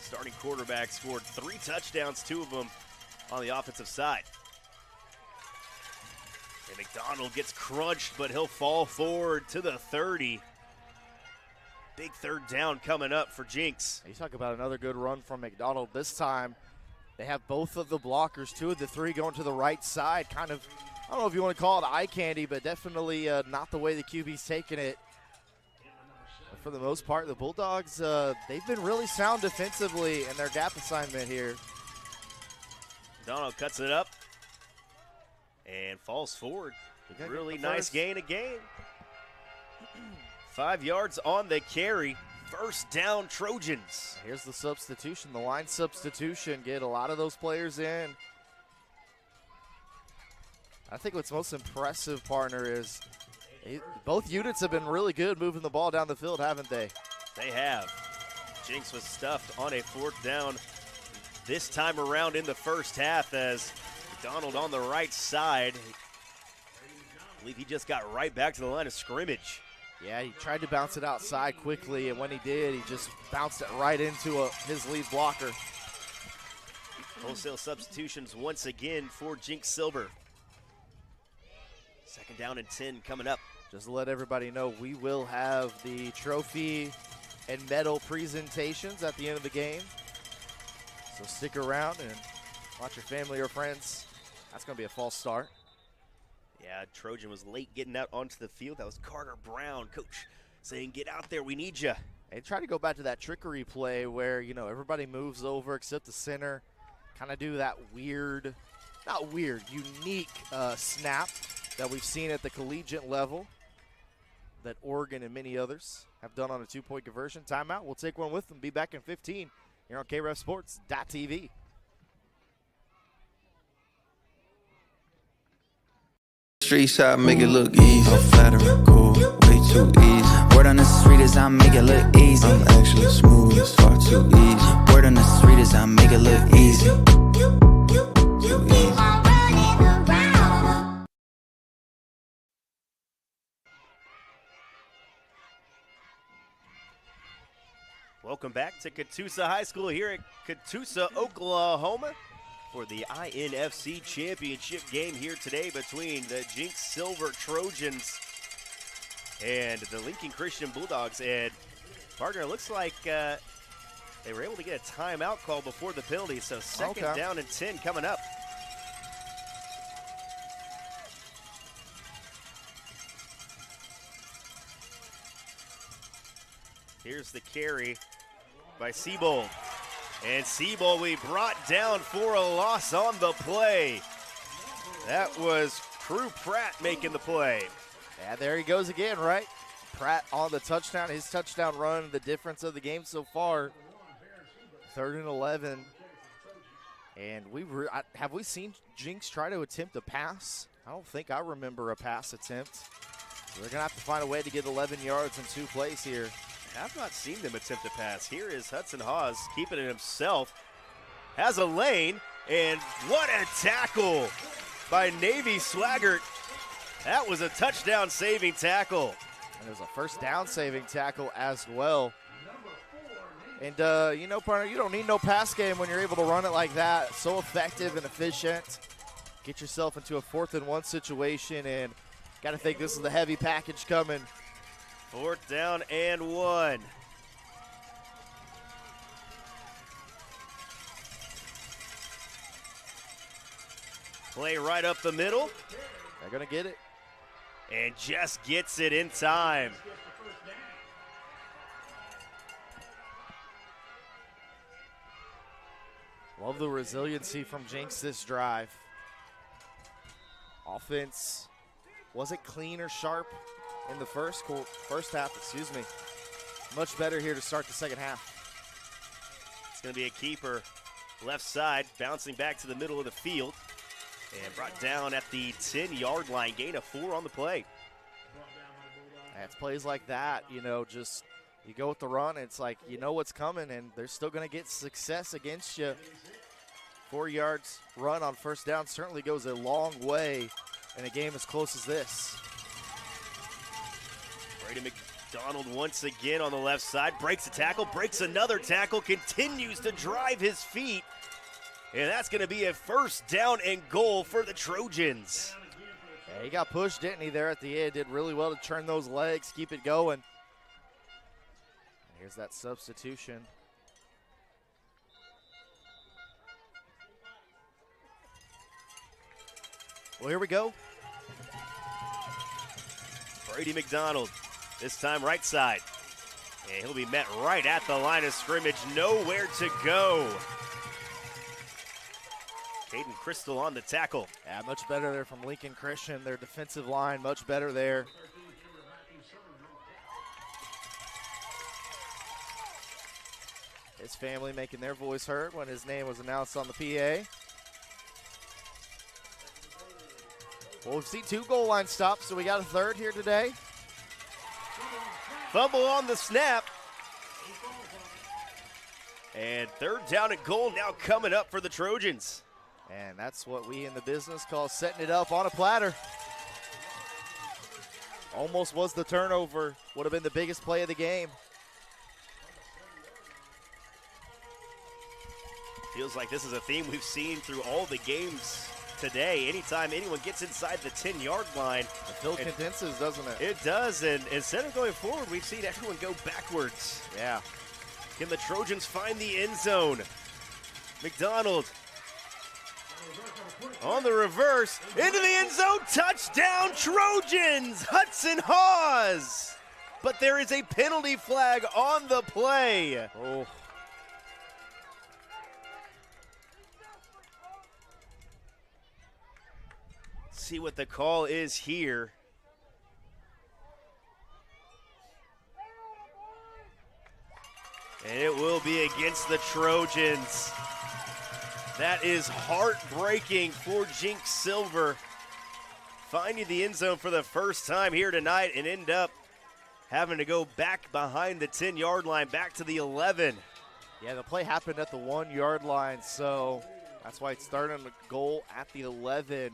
Starting quarterback scored 3 touchdowns, 2 of them on the offensive side. And McDonald gets crunched, but he'll fall forward to the 30. Big 3rd down coming up for Jinx.
You talk about another good run from McDonald. This time, they have both of the blockers, 2 of the 3 going to the right side. Kind of, I don't know if you want to call it eye candy, but definitely not the way the QB's taking it. But for the most part, the Bulldogs, they've been really sound defensively in their gap assignment here.
McDonald cuts it up and falls forward. Really nice gain of gain. 5 yards on the carry. 1st down, Trojans.
Here's the substitution, the line substitution. Get a lot of those players in. I think what's most impressive, partner, is both units have been really good moving the ball down the field, haven't they?
They have. Jinx was stuffed on a 4th down this time around in the 1st half as McDonald on the right side. I believe he just got right back to the line of scrimmage.
Yeah, he tried to bounce it outside quickly, and when he did, he just bounced it right into his lead blocker.
Wholesale substitutions once again for Jinx Silver. 2nd down and 10 coming up.
Just to let everybody know, we will have the trophy and medal presentations at the end of the game. So stick around and watch your family or friends. That's going to be a false start.
Yeah, Trojan was late getting out onto the field. That was Carter Brown, coach, saying, get out there, we need you.
They try to go back to that trickery play where, everybody moves over except the center. Kind of do that weird, not weird, unique snap that we've seen at the collegiate level that Oregon and many others have done on a 2-point conversion. Timeout. We'll take one with them. Be back in 15 here on KREFSports.tv.
Streets, I make it look easy. I'm flattering, cool, way too easy. Word on the street is I make it look easy. I'm actually smooth, it's far too easy. Word on the street is I make it look easy. Too easy.
Welcome back to Catoosa High School here at Catoosa, Oklahoma for the INFC Championship game here today between the Jinx Silver Trojans and the Lincoln Christian Bulldogs. And partner, looks like they were able to get a timeout call before the penalty, so second down and 10 coming up. Here's the carry by Seabold. And Seabold we brought down for a loss on the play. That was Crew Pratt making the play.
Yeah, there he goes again, right? Pratt on the touchdown, his touchdown run, the difference of the game so far. 3rd and 11. And have we seen Jinx try to attempt a pass? I don't think I remember a pass attempt. They're going to have to find a way to get 11 yards in 2 plays here.
I've not seen them attempt a pass. Here is Hudson Hawes keeping it himself. Has a lane, and what a tackle by Navy Swaggart. That was a touchdown-saving tackle.
And it was a first down-saving tackle as well. And, you know, partner, you don't need no pass game when you're able to run it like that. So effective and efficient. Get yourself into a 4th and 1 situation, and got to think this is the heavy package coming.
4th down and 1. Play right up the middle.
They're going to get it.
And just gets it in time.
Love the resiliency from Jinx this drive. Offense wasn't clean or sharp in the first half, excuse me. Much better here to start the second half.
It's going to be a keeper left side, bouncing back to the middle of the field. And brought down at the 10-yard line, gain of 4 on the play.
It's plays like that, you know, just you go with the run, and it's like you know what's coming, and they're still going to get success against you. 4 yards run on first down certainly goes a long way in a game as close as this.
Brady McDonald once again on the left side, breaks a tackle, breaks another tackle, continues to drive his feet. And that's going to be a 1st down and goal for the Trojans.
Yeah, he got pushed, didn't he, there at the end. Did really well to turn those legs, keep it going. And here's that substitution. Well, here we go.
Brady McDonald, this time right side. And he'll be met right at the line of scrimmage, nowhere to go. Caden Crystal on the tackle.
Yeah, much better there from Lincoln Christian. Their defensive line, much better there. His family making their voice heard when his name was announced on the PA. Well, we've seen 2 goal line stops, so we got a 3rd here today.
Fumble on the snap. And 3rd down and goal now coming up for the Trojans.
And that's what we in the business call setting it up on a platter. Almost was the turnover. Would have been the biggest play of the game.
Feels like this is a theme we've seen through all the games today. Anytime anyone gets inside the 10-yard line.
The field condenses, doesn't it?
It does, and instead of going forward, we've seen everyone go backwards.
Yeah.
Can the Trojans find the end zone? McDonald on the reverse, into the end zone, touchdown Trojans, Hudson Hawes. But there is a penalty flag on the play.
Oh.
See what the call is here. And it will be against the Trojans. That is heartbreaking for Jinx Silver. Finding the end zone for the first time here tonight and end up having to go back behind the 10-yard line, back to the 11.
Yeah, the play happened at the 1-yard line, so that's why it started on the goal at the 11.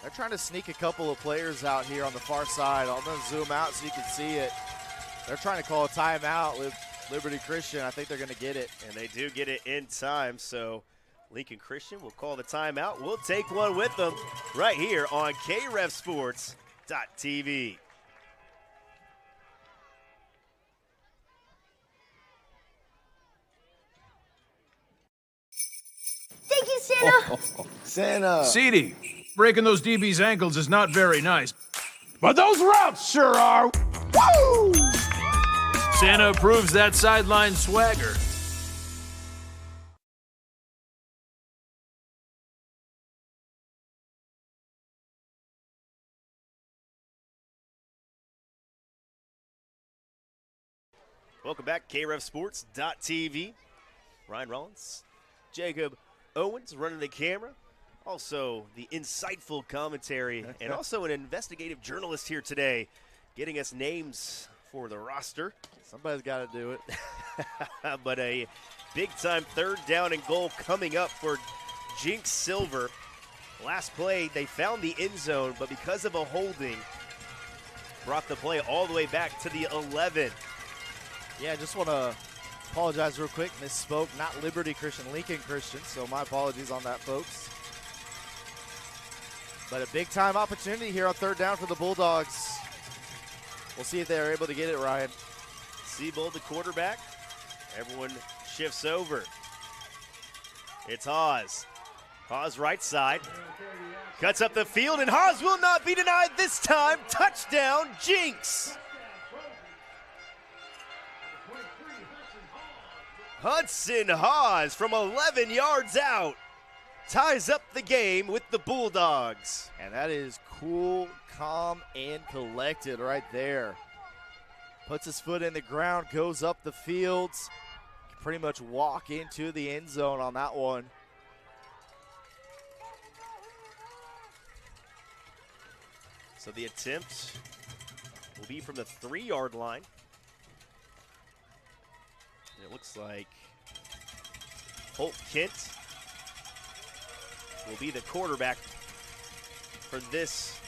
They're trying to sneak a couple of players out here on the far side. I'm going to zoom out so you can see it. They're trying to call a timeout with Liberty Christian. I think they're going to get it.
And they do get it in time, so Lincoln Christian will call the timeout. We'll take one with them right here on KREFSports.tv.
Thank you, Santa.
Santa.
Ceedy, breaking those DB's ankles is not very nice. But those routes sure are. Woo! Santa approves that sideline swagger.
Welcome back, KREFSports.tv. Ryan Rollins, Jacob Owens running the camera. Also, the insightful commentary and also an investigative journalist here today getting us names for the roster.
Somebody's got to do it.
But a big-time third down and goal coming up for Jinx Silver. Last play, they found the end zone, but because of a holding, brought the play all the way back to the 11.
Yeah, I just want to apologize real quick. Misspoke. Not Liberty Christian, Lincoln Christian. So my apologies on that, folks. But a big-time opportunity here on third down for the Bulldogs. We'll see if they're able to get it, Ryan.
Seabold, the quarterback. Everyone shifts over. It's Haas. Haas right side. Cuts up the field, and Haas will not be denied this time. Touchdown, Jinx. Hudson Haas from 11 yards out ties up the game with the Bulldogs.
And that is cool, calm, and collected right there. Puts his foot in the ground, goes up the field. Can pretty much walk into the end zone on that one.
So the attempt will be from the 3-yard line. And it looks like Holt Kent will be the quarterback for this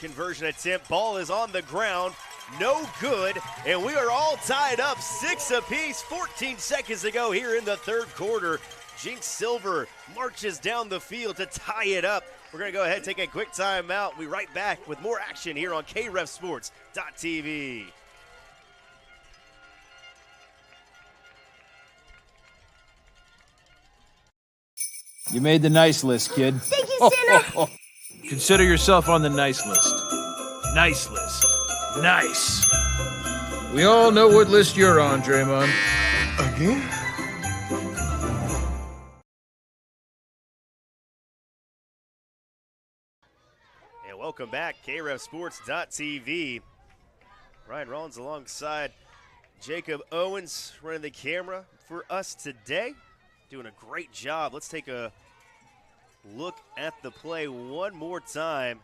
conversion attempt. Ball is on the ground, no good, and we are all tied up 6 apiece. 14 seconds to go here in the third quarter. Jinx Silver marches down the field to tie it up. We're going to go ahead and take a quick timeout. We'll be right back with more action here on KREFSports.tv.
You made the nice list, kid.
Thank you, Santa.
Consider yourself on the nice list. Nice list. Nice. We all know what list you're on, Draymond.
Again?
And welcome back, KREFSports.tv. Ryan Rollins alongside Jacob Owens running the camera for us today. Doing a great job. Let's take a look at the play one more time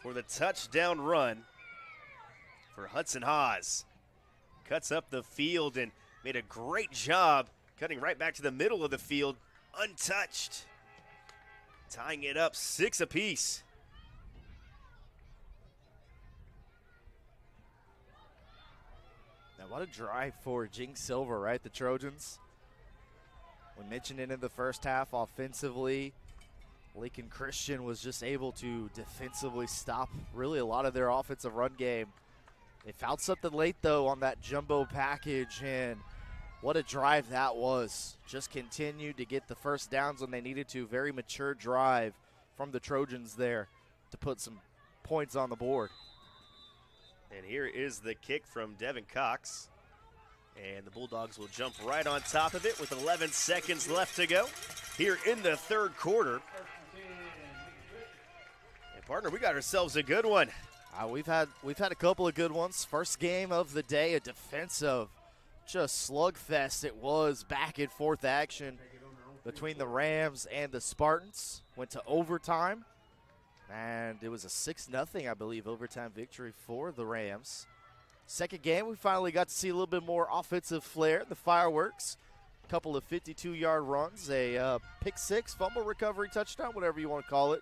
for the touchdown run for Hudson Haas. Cuts up the field and made a great job cutting right back to the middle of the field, untouched. Tying it up 6 apiece.
Now, what a drive for Jinx Silver, right? The Trojans. We mentioned it in the first half offensively. Lincoln Christian was just able to defensively stop really a lot of their offensive run game. They found something late, though, on that jumbo package, and what a drive that was. Just continued to get the first downs when they needed to. Very mature drive from the Trojans there to put some points on the board.
And here is the kick from Devin Cox. And the Bulldogs will jump right on top of it with 11 seconds left to go here in the third quarter. And partner, we got ourselves a good one.
We've had a couple of good ones. First game of the day, a defensive just slugfest it was. Back and forth action between the Rams and the Spartans. Went to overtime, and it was a 6-0, I believe, overtime victory for the Rams. Second game, we finally got to see a little bit more offensive flair, the fireworks. A couple of 52-yard runs, a pick six, fumble recovery touchdown, whatever you want to call it.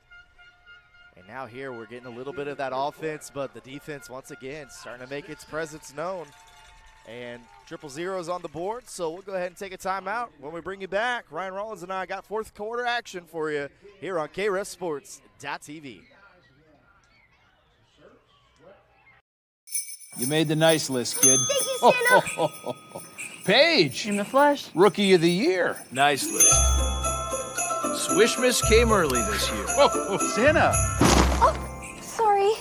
And now here we're getting a little bit of that offense, but the defense once again starting to make its presence known. And 0-0 is on the board, so we'll go ahead and take a timeout. When we bring you back, Ryan Rollins and I got fourth quarter action for you here on KREFSports.tv.
You made the nice list, kid.
Thank you, Santa.
Paige,
In the flesh.
Rookie of the Year.
Nice list. Swishmas came early this year.
Santa.
Sorry.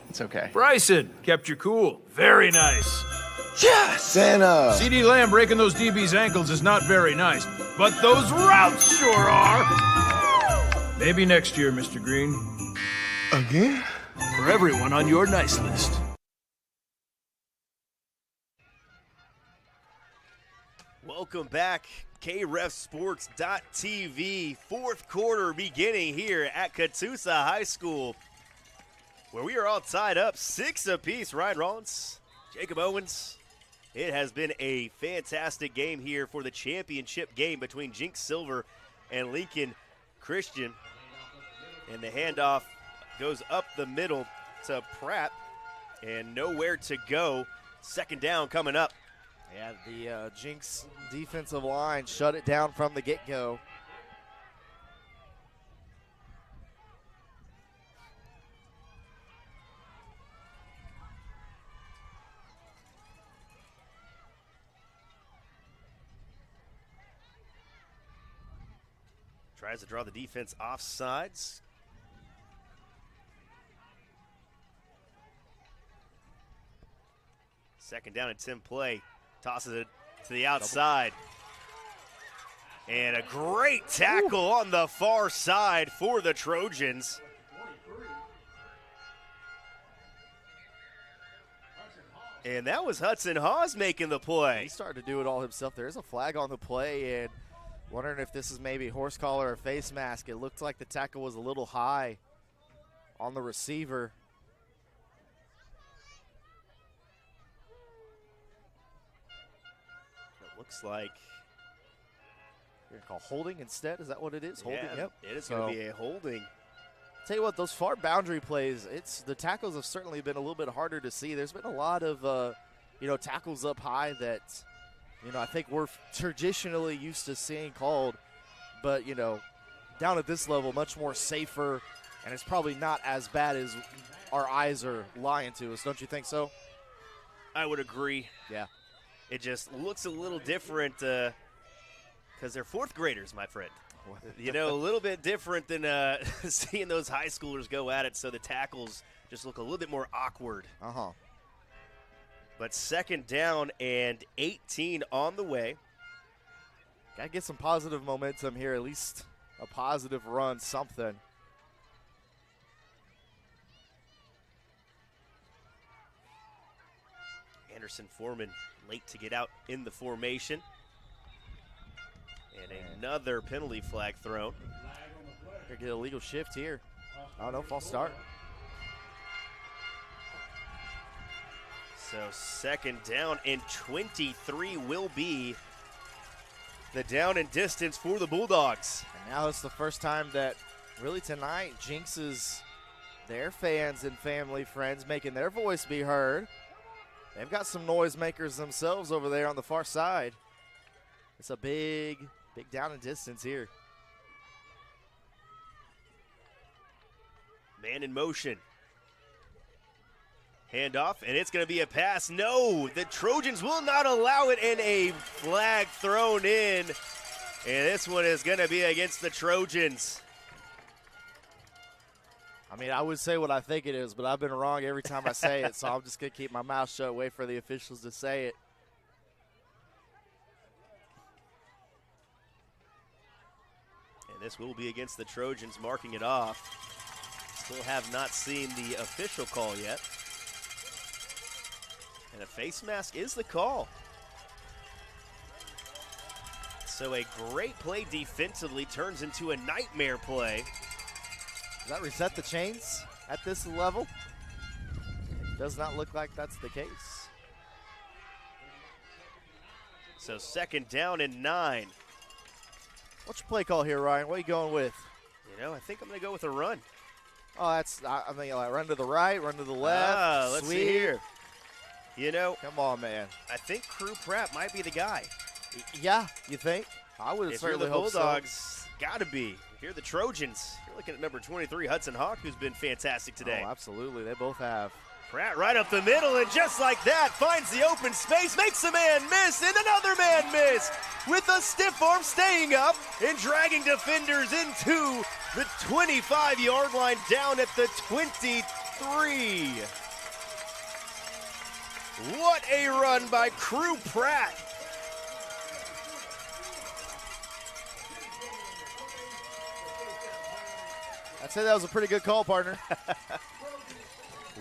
It's okay.
Bryson kept you cool. Very nice.
Santa.
CD Lamb breaking those DB's ankles is not very nice, but those routes sure are. Maybe next year, Mr. Green.
Again?
For everyone on your nice list.
Welcome back, KREFSports.tv. Fourth quarter beginning here at Catoosa High School, where we are all tied up 6 apiece. Ryan Rollins, Jacob Owens. It has been a fantastic game here for the championship game between Jinx Silver and Lincoln Christian. And the handoff goes up the middle to Pratt, and nowhere to go. Second down coming up.
Yeah, the Jinx defensive line shut it down from the get-go.
Tries to draw the defense off sides. Second down and 10 play. Tosses it to the outside. And a great tackle on the far side for the Trojans. And that was Hudson Hawes making the play.
He started to do it all himself. There's a flag on the play, and wondering if this is maybe horse collar or face mask. It looked like the tackle was a little high on the receiver.
It looks like
You're gonna call holding instead? Is that what it is? Holding,
yeah,
yep.
it is going to be a holding.
Tell you what, those far boundary plays, the tackles have certainly been a little bit harder to see. There's been a lot of tackles up high that I think we're traditionally used to seeing called, but down at this level, much more safer, and it's probably not as bad as our eyes are lying to us. Don't you think so?
I would agree.
Yeah.
It just looks a little different because they're fourth graders, my friend. A little bit different than seeing those high schoolers go at it, so the tackles just look a little bit more awkward.
Uh-huh.
But second down and 18 on the way.
Got to get some positive momentum here, at least a positive run, something.
Anderson Foreman late to get out in the formation. And another penalty flag thrown.
Gonna get a legal shift here. Oh, no, false start.
So second down and 23 will be the down and distance for the Bulldogs.
And now it's the first time that really tonight Jinx's their fans and family friends making their voice be heard. They've got some noisemakers themselves over there on the far side. It's a big down and distance here.
Man in motion. Handoff, and it's going to be a pass. No, the Trojans will not allow it, and a flag thrown in. And this one is going to be against the Trojans.
I mean, I would say what I think it is, but I've been wrong every time I say it, so I'm just going to keep my mouth shut, wait for the officials to say it.
And this will be against the Trojans, marking it off. Still have not seen the official call yet. And a face mask is the call. So a great play defensively turns into a nightmare play.
Does that reset the chains at this level? It does not look like that's the case.
So second down and 9.
What's your play call here, Ryan? What are you going with?
I think I'm going to go with a run.
Oh, I mean, like run to the right, run to the left.
Let's
sweep.
see here. You know,
Come on, man.
I think Crew Pratt might be the guy.
Yeah, you think? I would
If you're
certainly
the
hope so.
Bulldogs, gotta be. If you're the Trojans, you're looking at number 23, Hudson Hawk, who's been fantastic today.
Oh, absolutely. They both have.
Pratt right up the middle, and just like that, finds the open space, makes a man miss, and another man miss, with a stiff arm staying up and dragging defenders into the 25-yard line down at the 23. What a run by Crew Pratt.
I'd say that was a pretty good call, partner.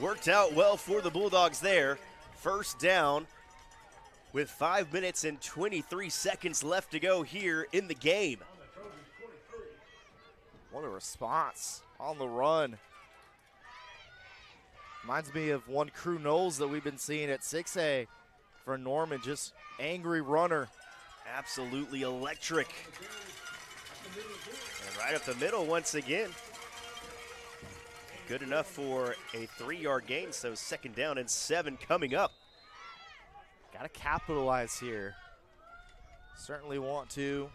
Worked out well for the Bulldogs there. First down with 5 minutes and 23 seconds left to go here in the game.
What a response on the run. Reminds me of one Crew Knowles that we've been seeing at 6A for Norman, just angry runner.
Absolutely electric. And right up the middle once again. Good enough for a 3-yard gain, so second down and 7 coming up.
Got to capitalize here. Certainly want to.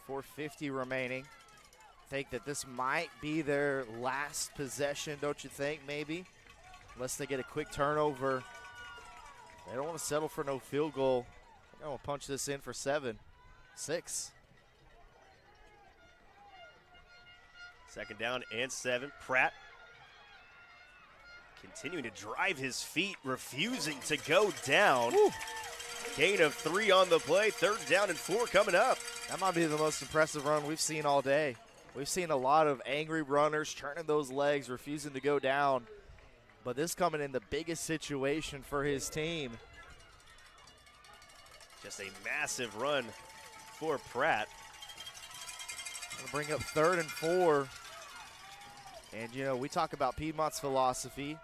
4:50 remaining. Think that this might be their last possession, don't you think, maybe? Unless they get a quick turnover. They don't want to settle for no field goal. They're going to punch this in for 6.
Second down and 7. Pratt continuing to drive his feet, refusing to go down.
Woo.
Gain of 3 on the play. Third down and 4 coming up.
That might be the most impressive run we've seen all day. We've seen a lot of angry runners turning those legs, refusing to go down. But this coming in the biggest situation for his team.
Just a massive run for Pratt.
Gonna bring up 3rd and 4. And, you know, we talk about Piedmont's philosophy.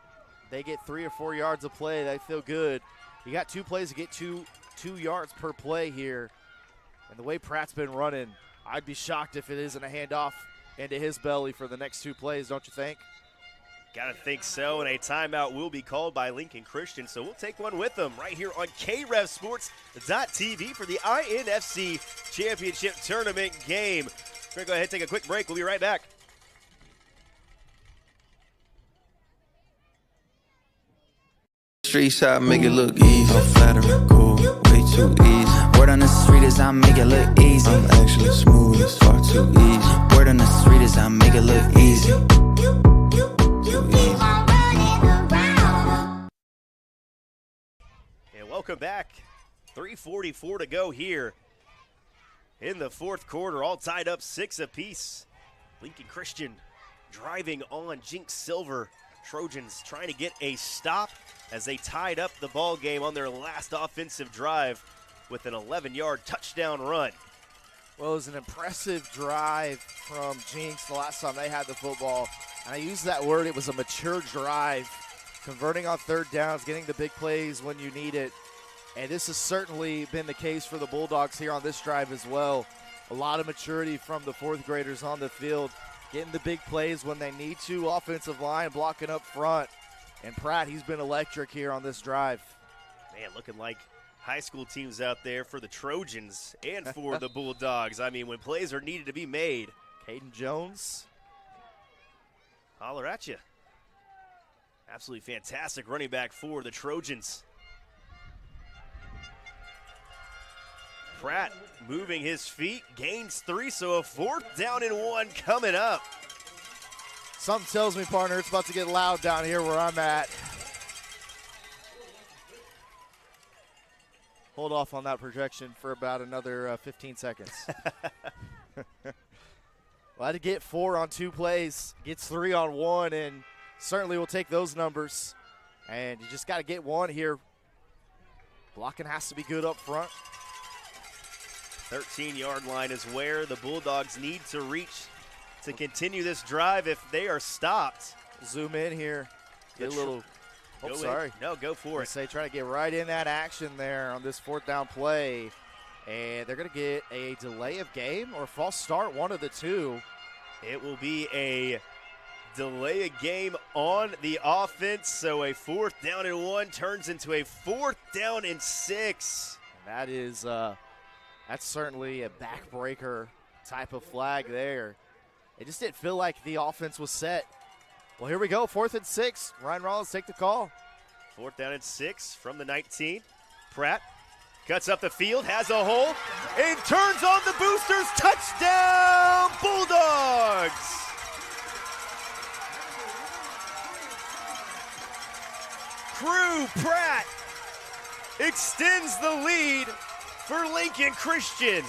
They get 3 or 4 yards of play, they feel good. You got 2 plays to get two yards per play here. And the way Pratt's been running, I'd be shocked if it isn't a handoff into his belly for the next 2 plays, don't you think?
Gotta think so, and a timeout will be called by Lincoln Christian, so we'll take one with them right here on KRevSports.tv for the INFC Championship Tournament game. We're gonna go ahead and take a quick break. We'll be right back.
Street side make it look easy. I'm flattering, cool, way too easy. Word on the street is I make it look easy. I'm actually smooth, it's far too easy. Word on the street is I make it look easy. Too easy.
And welcome back. 3:44 to go here in the fourth quarter. All tied up 6 apiece. Lincoln Christian driving on Jinx Silver. Trojans trying to get a stop as they tied up the ball game on their last offensive drive with an 11-yard touchdown run.
Well, it was an impressive drive from Jinx the last time they had the football. And I use that word, it was a mature drive. Converting on 3rd downs, getting the big plays when you need it. And this has certainly been the case for the Bulldogs here on this drive as well. A lot of maturity from the 4th graders on the field, getting the big plays when they need to. Offensive line blocking up front. And Pratt, he's been electric here on this drive.
Man, looking like high school teams out there for the Trojans and for the Bulldogs. I mean, when plays are needed to be made.
Caden Jones.
Holler at you. Absolutely fantastic running back for the Trojans. Pratt moving his feet, gains 3, so a 4th down and 1 coming up.
Something tells me, partner, it's about to get loud down here where I'm at. Hold off on that projection for about another 15 seconds. Well, I had to get 4 on 2 plays, gets 3 on 1, and certainly will take those numbers. And you just got to get 1 here. Blocking has to be good up front.
13-yard line is where the Bulldogs need to reach to continue this drive if they are stopped.
Zoom in here. Get a little. Oh, sorry.
No, go for it.
Say try to get right in that action there on this 4th down play. And they're going to get a delay of game or false start, one of the two.
It will be a delay a game on the offense, so a 4th down and 1 turns into a 4th down and 6.
That is, that's certainly a backbreaker type of flag there. It just didn't feel like the offense was set. Well, here we go, 4th and 6. Ryan Rollins take the call.
4th down and 6 from the 19. Pratt cuts up the field, has a hole, and turns on the boosters. Touchdown, Bulldogs! Crew Pratt extends the lead for Lincoln Christian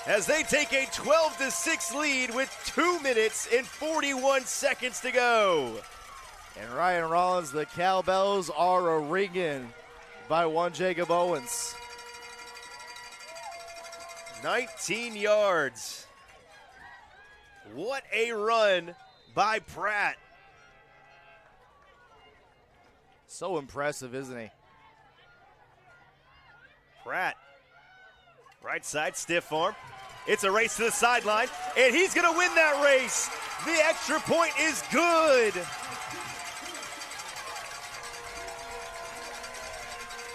as they take a 12-6 lead with 2 minutes and 41 seconds to go.
And Ryan Rollins, the cowbells are a-ringing by one Jacob Owens.
19 yards. What a run by Pratt.
So impressive, isn't he?
Pratt, right side, stiff arm. It's a race to the sideline, and he's going to win that race. The extra point is good.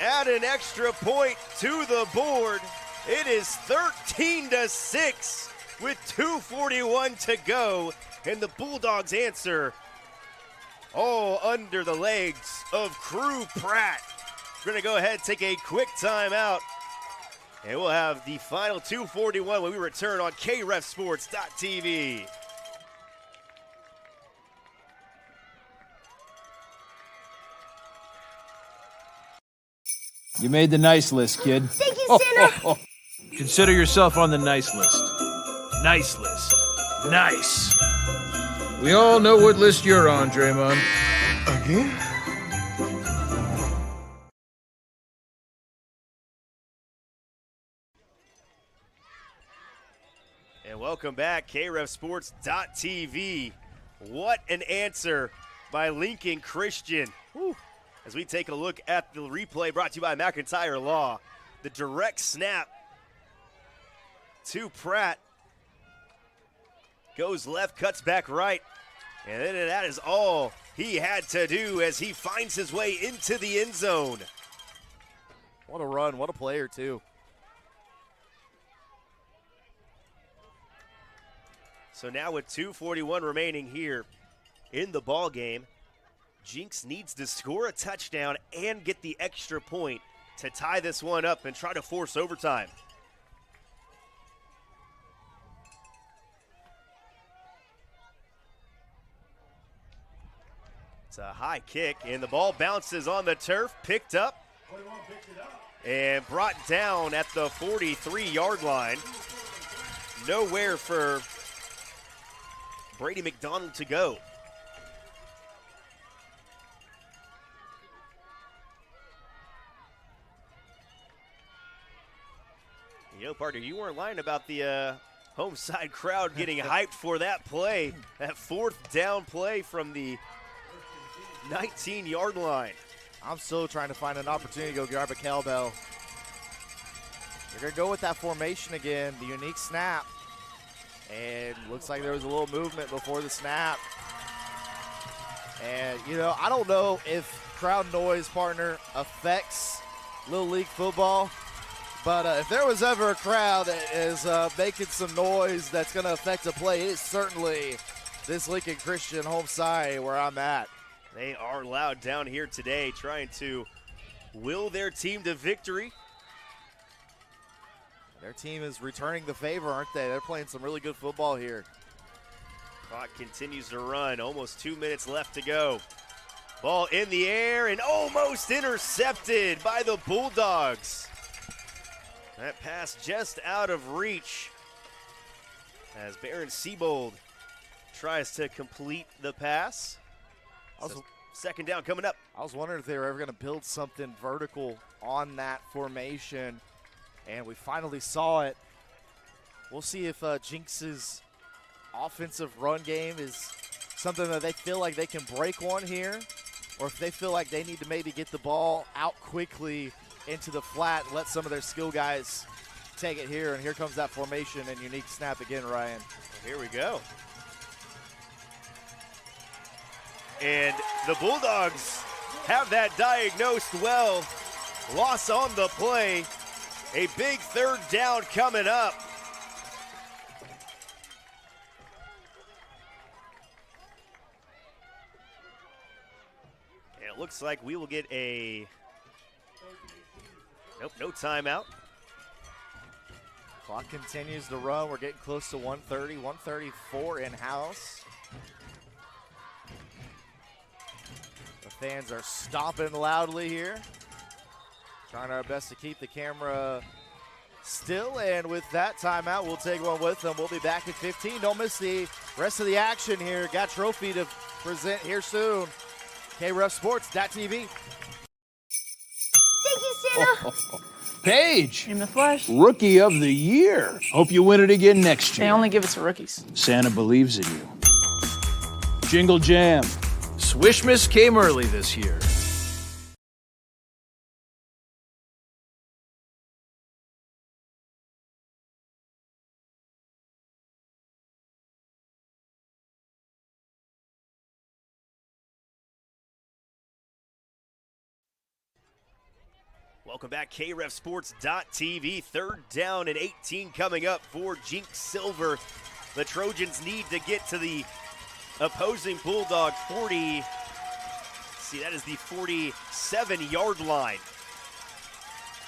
Add an extra point to the board. It is 13-6 with 2:41 to go, and the Bulldogs answer all under the legs of Crew Pratt. We're going to go ahead and take a quick timeout, and we'll have the final 2:41 when we return on krefsports.tv.
You made the nice list, kid.
Thank you, Santa.
Consider yourself on the nice list. Nice list. Nice. We all know what list you're on, Draymond.
Again?
And welcome back, krefsports.tv. What an answer by Lincoln Christian. Whew. As we take a look at the replay brought to you by McIntyre Law, the direct snap to Pratt goes left, cuts back right, and then that is all he had to do as he finds his way into the end zone.
What a run, what a player too.
So now with 2:41 remaining here in the ball game, Jinx needs to score a touchdown and get the extra point to tie this one up and try to force overtime. It's a high kick, and the ball bounces on the turf, picked up, and brought down at the 43-yard line. Nowhere for Brady McDonald to go. You know, partner, you weren't lying about the home side crowd getting hyped for that play, that 4th down play from the 19-yard line.
I'm still trying to find an opportunity to go grab a cowbell. They're going to go with that formation again, the unique snap. And looks like there was a little movement before the snap. And, you know, I don't know if crowd noise, partner, affects Little League football. But if there was ever a crowd that is making some noise that's going to affect a play, it is certainly this Lincoln Christian home side where I'm at.
They are loud down here today, trying to will their team to victory.
Their team is returning the favor, aren't they? They're playing some really good football here.
Clock continues to run, almost 2 minutes left to go. Ball in the air and almost intercepted by the Bulldogs. That pass just out of reach as Baron Siebold tries to complete the pass. So second down coming up.
I was wondering if they were ever going to build something vertical on that formation, and we finally saw it. We'll see if Jinx's offensive run game is something that they feel like they can break one here, or if they feel like they need to maybe get the ball out quickly into the flat and let some of their skill guys take it here. And here comes that formation and unique snap again, Ryan.
Here we go. And the Bulldogs have that diagnosed well. Loss on the play. A big third down coming up. And it looks like we will get a, nope, no timeout.
Clock continues to run. We're getting close to 130, 134 in-house. The fans are stomping loudly here. Trying our best to keep the camera still, and with that timeout, we'll take one with them. We'll be back at 15. Don't miss the rest of the action here. Got trophy to present here soon. KRefSports.tv.
Thank you, Santa.
Paige,
In the flesh.
Rookie of the Year. Hope you win it again next
They
year.
only give it to rookies.
Santa believes in you. Jingle Jam.
Swishmas came early this year.
Welcome back, KRefSports.tv. Third down and 18 coming up for Jinx Silver. The Trojans need to get to the opposing Bulldog 40. See, that is the 47-yard line.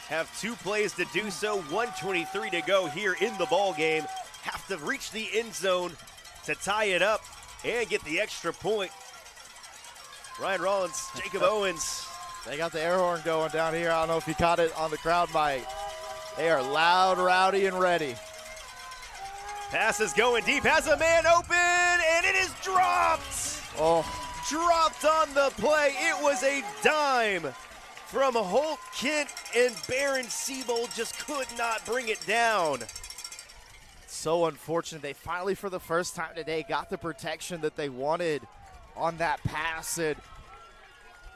Have 2 plays to do so, 1:23 to go here in the ball game. Have to reach the end zone to tie it up and get the extra point. Ryan Rollins, Jacob Owens.
They got the air horn going down here. I don't know if you caught it on the crowd mic. They are loud, rowdy, and ready.
Pass is going deep, has a man open, and it is dropped.
Oh,
Dropped on the play. It was a dime from Holt Kent, and Baron Siebold just could not bring it down.
so unfortunate. They finally, for the first time today, got the protection that they wanted on that pass. And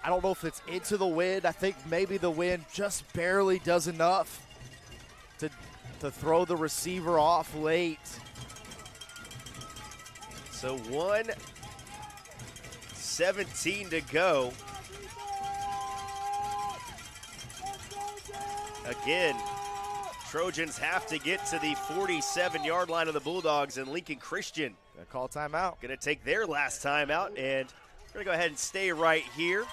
I don't know if it's into the wind. I think maybe the wind just barely does enough to throw the receiver off late.
So 1:17 to go. Again, Trojans have to get to the 47-yard line of the Bulldogs, and Lincoln Christian
Gonna call timeout.
going to take their last timeout, and we're going to go ahead and stay right here.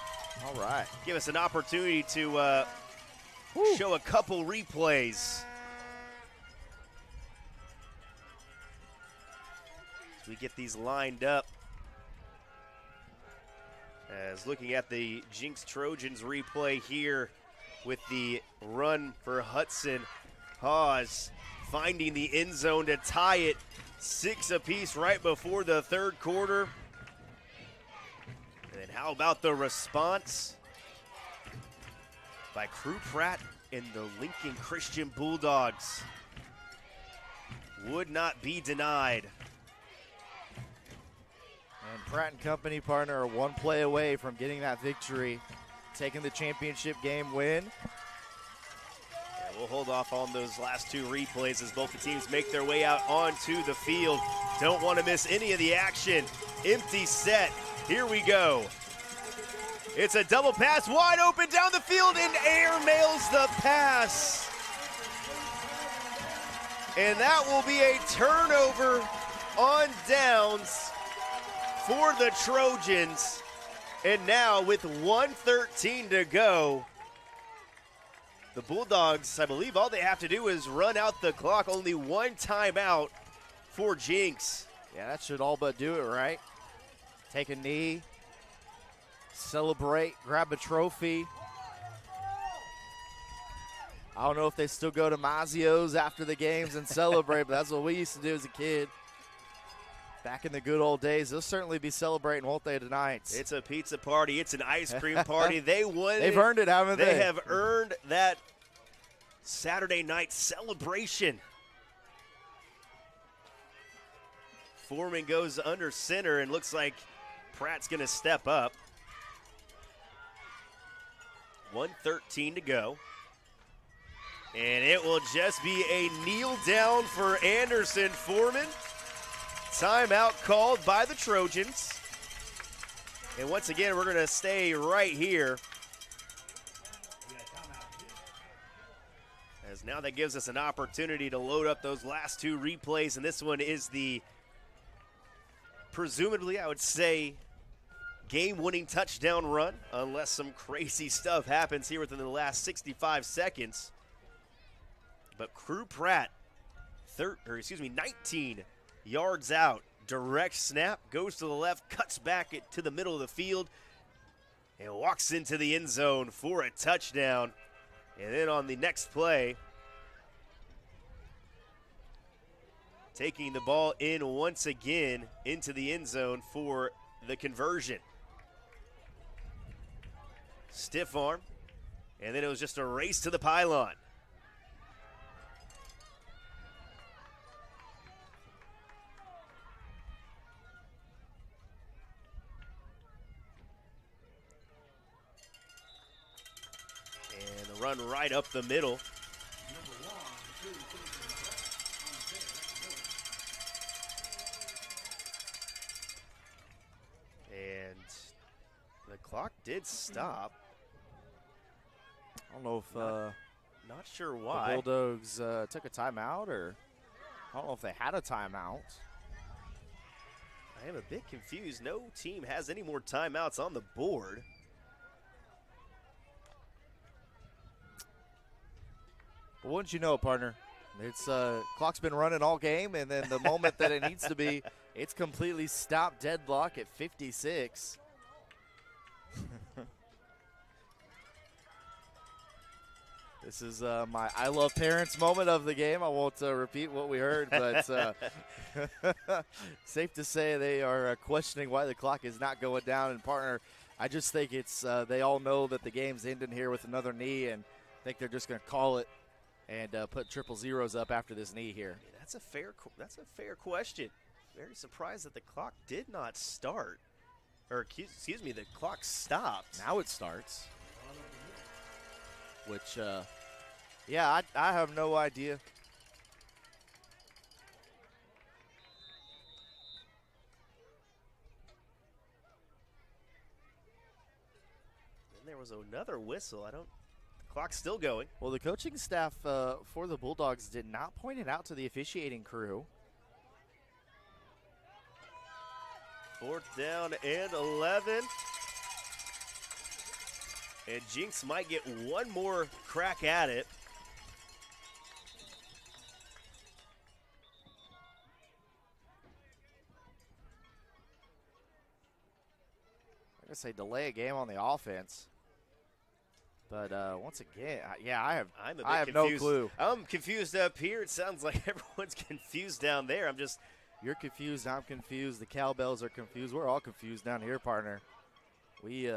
All right.
Give us an opportunity to show a couple replays. As we get these lined up. As looking at the Jinx Trojans replay here with the run for Hudson. Hawes finding the end zone to tie it 6 apiece right before the third quarter. And how about the response by Crew Pratt and the Lincoln Christian Bulldogs? Would not be denied.
And Pratt & Company, partner, are one play away from getting that victory, taking the championship game win.
And we'll hold off on those last 2 replays as both the teams make their way out onto the field. Don't want to miss any of the action. Empty set. Here we go. It's a double pass, wide open down the field, and air mails the pass. And that will be a turnover on downs for the Trojans. And now with 1:13 to go, the Bulldogs, I believe all they have to do is run out the clock. Only 1 timeout for Jinx.
Yeah, that should all but do it, right? Take a knee, celebrate, grab a trophy. I don't know if they still go to Mazzio's after the games and celebrate, but that's what we used to do as a kid. Back in the good old days, they'll certainly be celebrating, won't they, tonight?
It's a pizza party. It's an ice cream party. They won.
They've earned it, haven't they?
They have earned that Saturday night celebration. Foreman goes under center and looks like Pratt's going to step up. 1:13 to go. And it will just be a kneel down for Anderson Foreman. Timeout called by the Trojans. And once again, we're going to stay right here. As now that gives us an opportunity to load up those last two replays. And this one is the, presumably, I would say, game-winning touchdown run, unless some crazy stuff happens here within the last 65 seconds. But Crew Pratt, 19 yards out, direct snap, goes to the left, cuts back to the middle of the field, and walks into the end zone for a touchdown. And then on the next play, taking the ball in once again into the end zone for the conversion. Stiff arm, and then it was just a race to the pylon. And the run right up the middle. And the clock did stop.
I don't know if
Not sure
the
why.
Bulldogs took a timeout, or I don't know if they had a timeout.
I am a bit confused. No team has any more timeouts on the board.
But wouldn't you know, partner? It's clock's been running all game, and then the moment that it needs to be, it's completely stopped, deadlock at 56. This is my I love parents moment of the game. I won't repeat what we heard, but safe to say they are questioning why the clock is not going down. And partner, I just think it's they all know that the game's ending here with another knee, and I think they're just going to call it and put triple zeros up after this knee here.
Yeah, that's a fair question. Very surprised that the clock did not start, or excuse me, the clock stopped.
Now it starts. Which, yeah, I have no idea.
Then there was another whistle. The clock's still going.
Well, the coaching staff for the Bulldogs did not point it out to the officiating crew.
4th down and 11. And Jinx might get one more crack at it.
I'm going to say delay a game on the offense. But once again, yeah, I have
confused.
no clue.
I'm confused up here. It sounds like everyone's confused down there.
You're confused, I'm confused, the cowbells are confused. We're all confused down here, partner. We,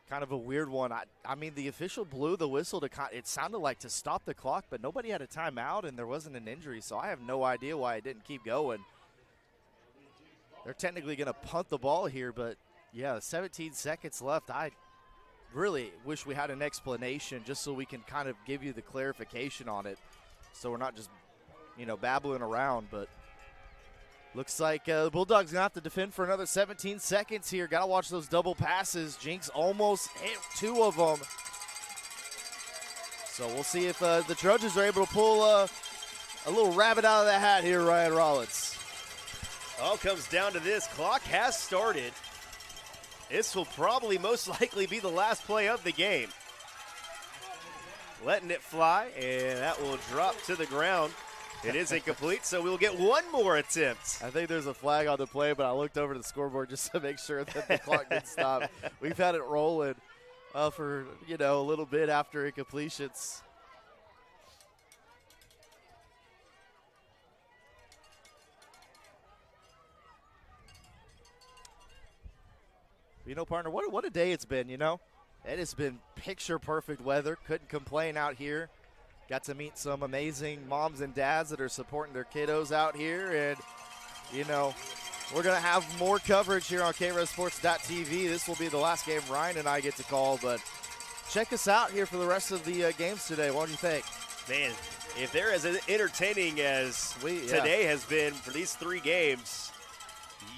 kind of a weird one. I mean, the official blew the whistle it sounded like to stop the clock, but nobody had a timeout and there wasn't an injury, so I have no idea why it didn't keep going. They're technically going to punt the ball here, but yeah, 17 seconds left. I really wish we had an explanation just so we can kind of give you the clarification on it, so we're not just, babbling around. But looks like the Bulldogs going to have to defend for another 17 seconds here. Got to watch those double passes. Jinx almost hit 2 of them. So we'll see if the Trojans are able to pull a little rabbit out of the hat here, Ryan Rollins.
All comes down to this. Clock has started. This will probably most likely be the last play of the game. Letting it fly, and that will drop to the ground. It is incomplete, so we'll get one more attempt.
I think there's a flag on the play, but I looked over to the scoreboard just to make sure that the clock didn't stop. We've had it rolling for, a little bit after incompletions. Partner, what a day it's been, It has been picture-perfect weather. Couldn't complain out here. Got to meet some amazing moms and dads that are supporting their kiddos out here. And, we're going to have more coverage here on KRESSports.tv. This will be the last game Ryan and I get to call. But check us out here for the rest of the games today. What do you think?
Man, if they're as entertaining as today has been for these 3 games,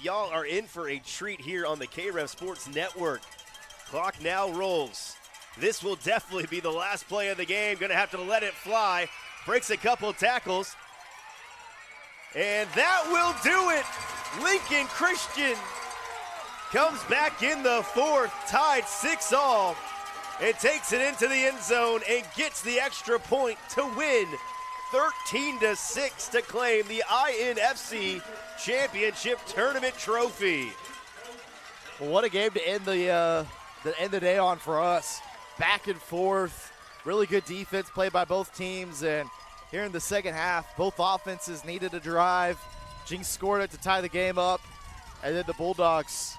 Y'all are in for a treat here on the KREF Sports Network. Clock now rolls. This will definitely be the last play of the game. Gonna have to let it fly. Breaks a couple tackles. And that will do it. Lincoln Christian comes back in the fourth, tied 6-all. And takes it into the end zone and gets the extra point to win 13-6 to claim the INFC Championship Tournament trophy.
Well, what a game to end the day on for us. Back and forth, really good defense played by both teams, and here in the second half, both offenses needed a drive. Jinx scored it to tie the game up, and then the Bulldogs,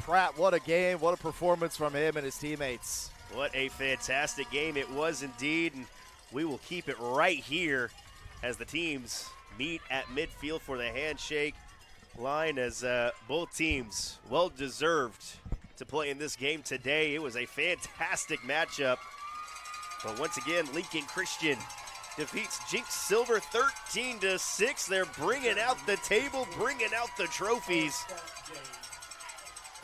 Pratt, what a game, what a performance from him and his teammates.
What a fantastic game it was indeed, and we will keep it right here as the teams meet at midfield for the handshake line, as both teams well-deserved to play in this game today. It was a fantastic matchup. But once again, Lincoln Christian defeats Jinx Silver 13-6. They're bringing out the table, bringing out the trophies.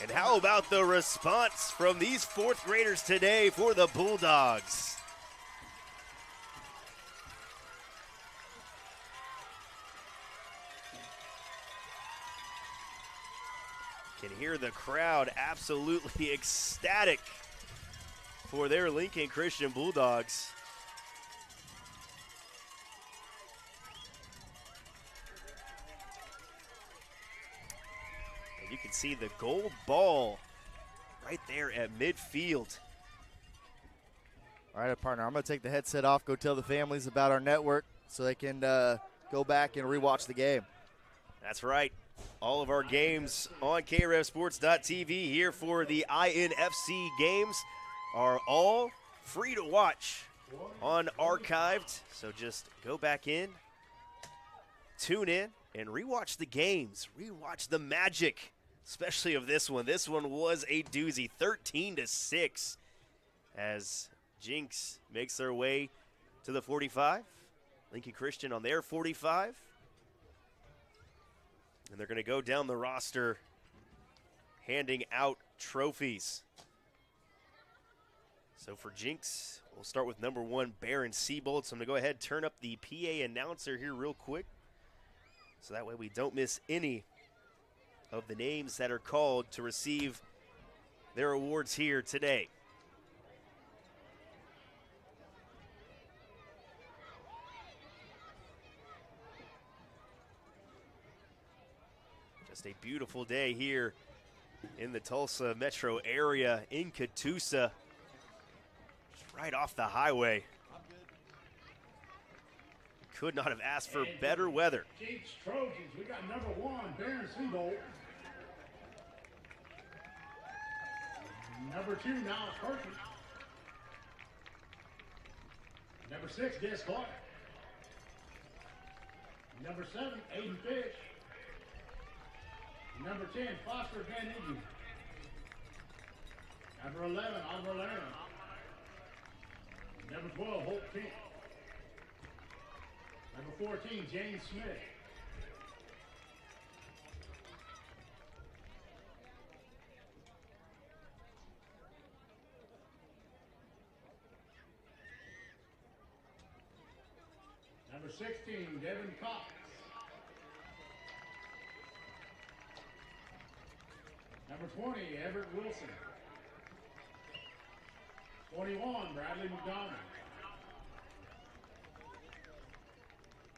And how about the response from these fourth graders today for the Bulldogs? Can hear the crowd absolutely ecstatic for their Lincoln Christian Bulldogs. And you can see the gold ball right there at midfield.
All right, partner, I'm going to take the headset off, go tell the families about our network so they can go back and rewatch the game.
That's right. All of our games on KREFSports.tv here for the INFC games are all free to watch on Archived. So just go back in, tune in, and rewatch the games. Rewatch the magic, especially of this one. This one was a doozy, 13-6, as Jinx makes their way to the 45. Lincoln Christian on their 45. And they're going to go down the roster handing out trophies. So for Jinx, we'll start with number 1, Baron Seabold. So I'm going to go ahead and turn up the PA announcer here real quick, so that way we don't miss any of the names that are called to receive their awards here today. Just a beautiful day here in the Tulsa metro area in Catoosa. Just right off the highway. Could not have asked for better weather.
Jinx Trojans, we got number 1, Baron Seabold. Number 2, Niles Perkins. Number 6, Des Clark. Number 7, Aiden Fish. Number 10, Foster Van Eden. Number 11, Oliver Laramie. Number 12, Holt Fink. Number 14, James Smith. Number 16, Devin Cox. Number 20, Everett Wilson. 21, Bradley McDonald.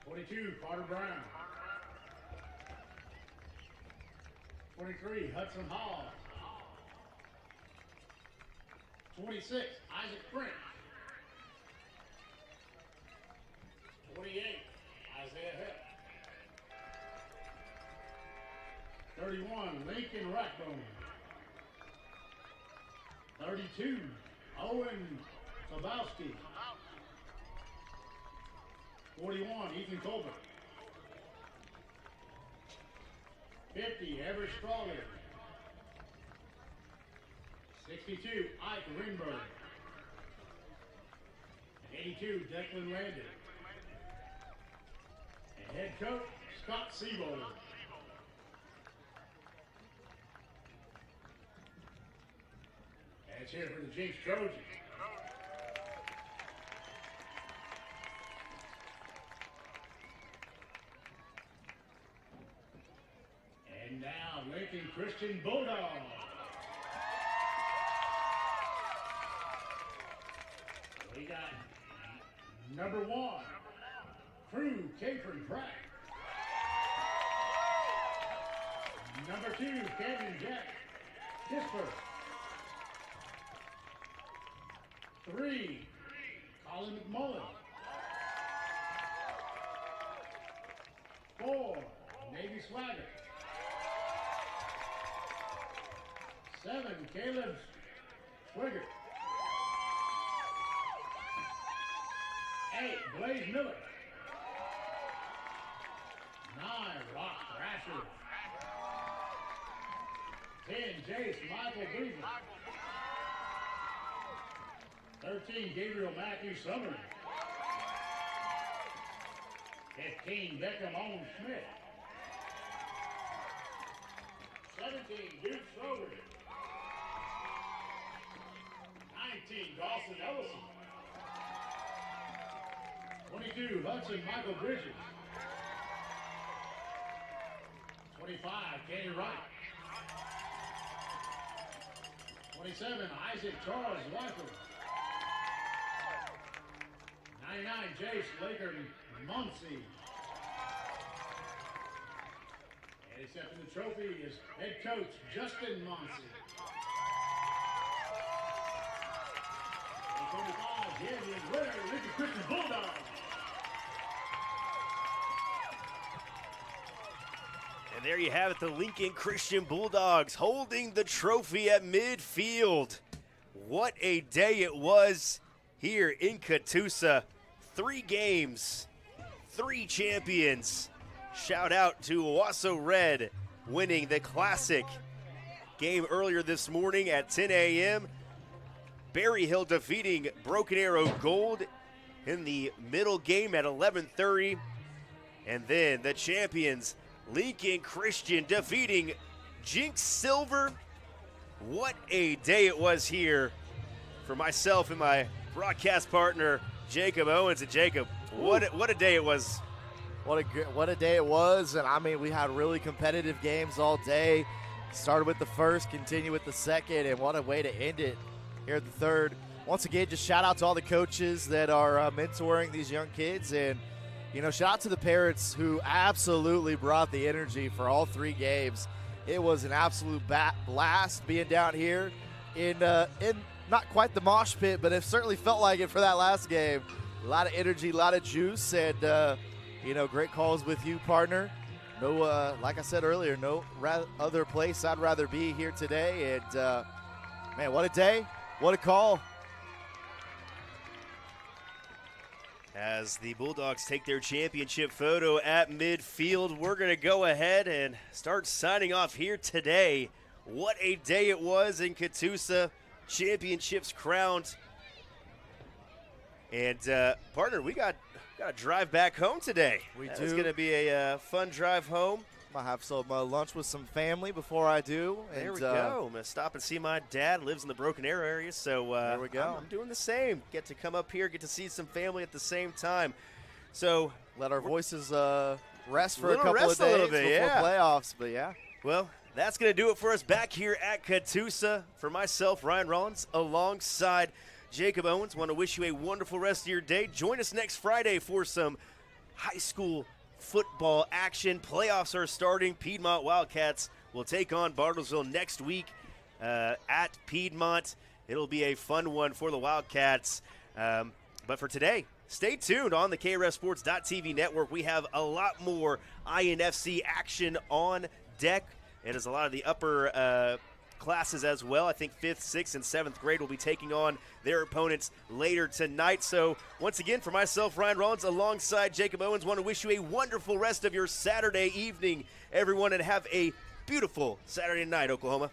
22, Carter Brown. 23, Hudson Hall. 26, Isaac French. 28, Isaiah Hepp. 31, Lincoln Rackbone. 32, Owen Sobowski. 41, Ethan Colbert. 50, Everett Strawley. 62, Ike Ringberg. 82, Declan Landon. And head coach, Scott Seabold. Let's hear it for the Jinx Trojans. And now, Lincoln Christian Bulldogs. We got number 1, Crew Capron Pratt. Number 2, Camden Jack Kisper. 3, Colin McMullen. 4, Navy Swagger. 7, Caleb Swigert. 8, Blaze Miller. 9, Rock Thrasher. 10, Jace Michael Beaver. 13, Gabriel Matthew Summer. 15, Beckham Owen Smith. 17, Duke Schroeder. 19, Dawson Ellison. 22, Hudson Michael Bridges. 25, Kenny Wright. 27, Isaac Charles Weichel. 99, Jace Laker Muncie. And accepting the trophy is head coach Justin Muncie. 25, here's the winner, Lincoln Christian Bulldogs.
And there you have it, the Lincoln Christian Bulldogs holding the trophy at midfield. What a day it was here in Catoosa. 3 games, 3 champions. Shout out to Owasso Red winning the Classic game earlier this morning at 10 a.m. Berry Hill defeating Broken Arrow Gold in the middle game at 11:30. And then the champions, Lincoln Christian, defeating Jinx Silver. What a day it was here for myself and my broadcast partner, Jacob Owens. And Jacob, what a day it was.
What a day it was, and I mean, we had really competitive games all day. Started with the first, continued with the second, and what a way to end it here at the third. Once again, just shout out to all the coaches that are mentoring these young kids, and shout out to the parents who absolutely brought the energy for all 3 games. It was an absolute blast being down here in not quite the mosh pit, but it certainly felt like it for that last game. A lot of energy, a lot of juice, and great calls with you, partner. No, like I said earlier, no other place I'd rather be here today. And man, what a day, what a call.
As the Bulldogs take their championship photo at midfield, we're going to go ahead and start signing off here today. What a day it was in Catoosa. Championships crowned. And, partner, we got to drive back home today.
We do.
It's going to be a fun drive home.
I'll have some lunch with some family before I do.
There we go. I'm going to stop and see my dad. Lives in the Broken Arrow area, so
there we go.
I'm doing the same. Get to come up here, get to see some family at the same time. So
let our voices rest for a couple of days
bit,
before playoffs. But yeah.
Well, that's going to do it for us back here at Catoosa. For myself, Ryan Rollins, alongside Jacob Owens, want to wish you a wonderful rest of your day. Join us next Friday for some high school football action. Playoffs are starting. Piedmont Wildcats will take on Bartlesville next week at Piedmont. It'll be a fun one for the Wildcats. But for today, stay tuned on the KRFSports.tv network. We have a lot more INFC action on deck. And as a lot of the upper classes as well. I think 5th, 6th, and 7th grade will be taking on their opponents later tonight. So once again, for myself, Ryan Rollins, alongside Jacob Owens, want to wish you a wonderful rest of your Saturday evening, everyone, and have a beautiful Saturday night, Oklahoma.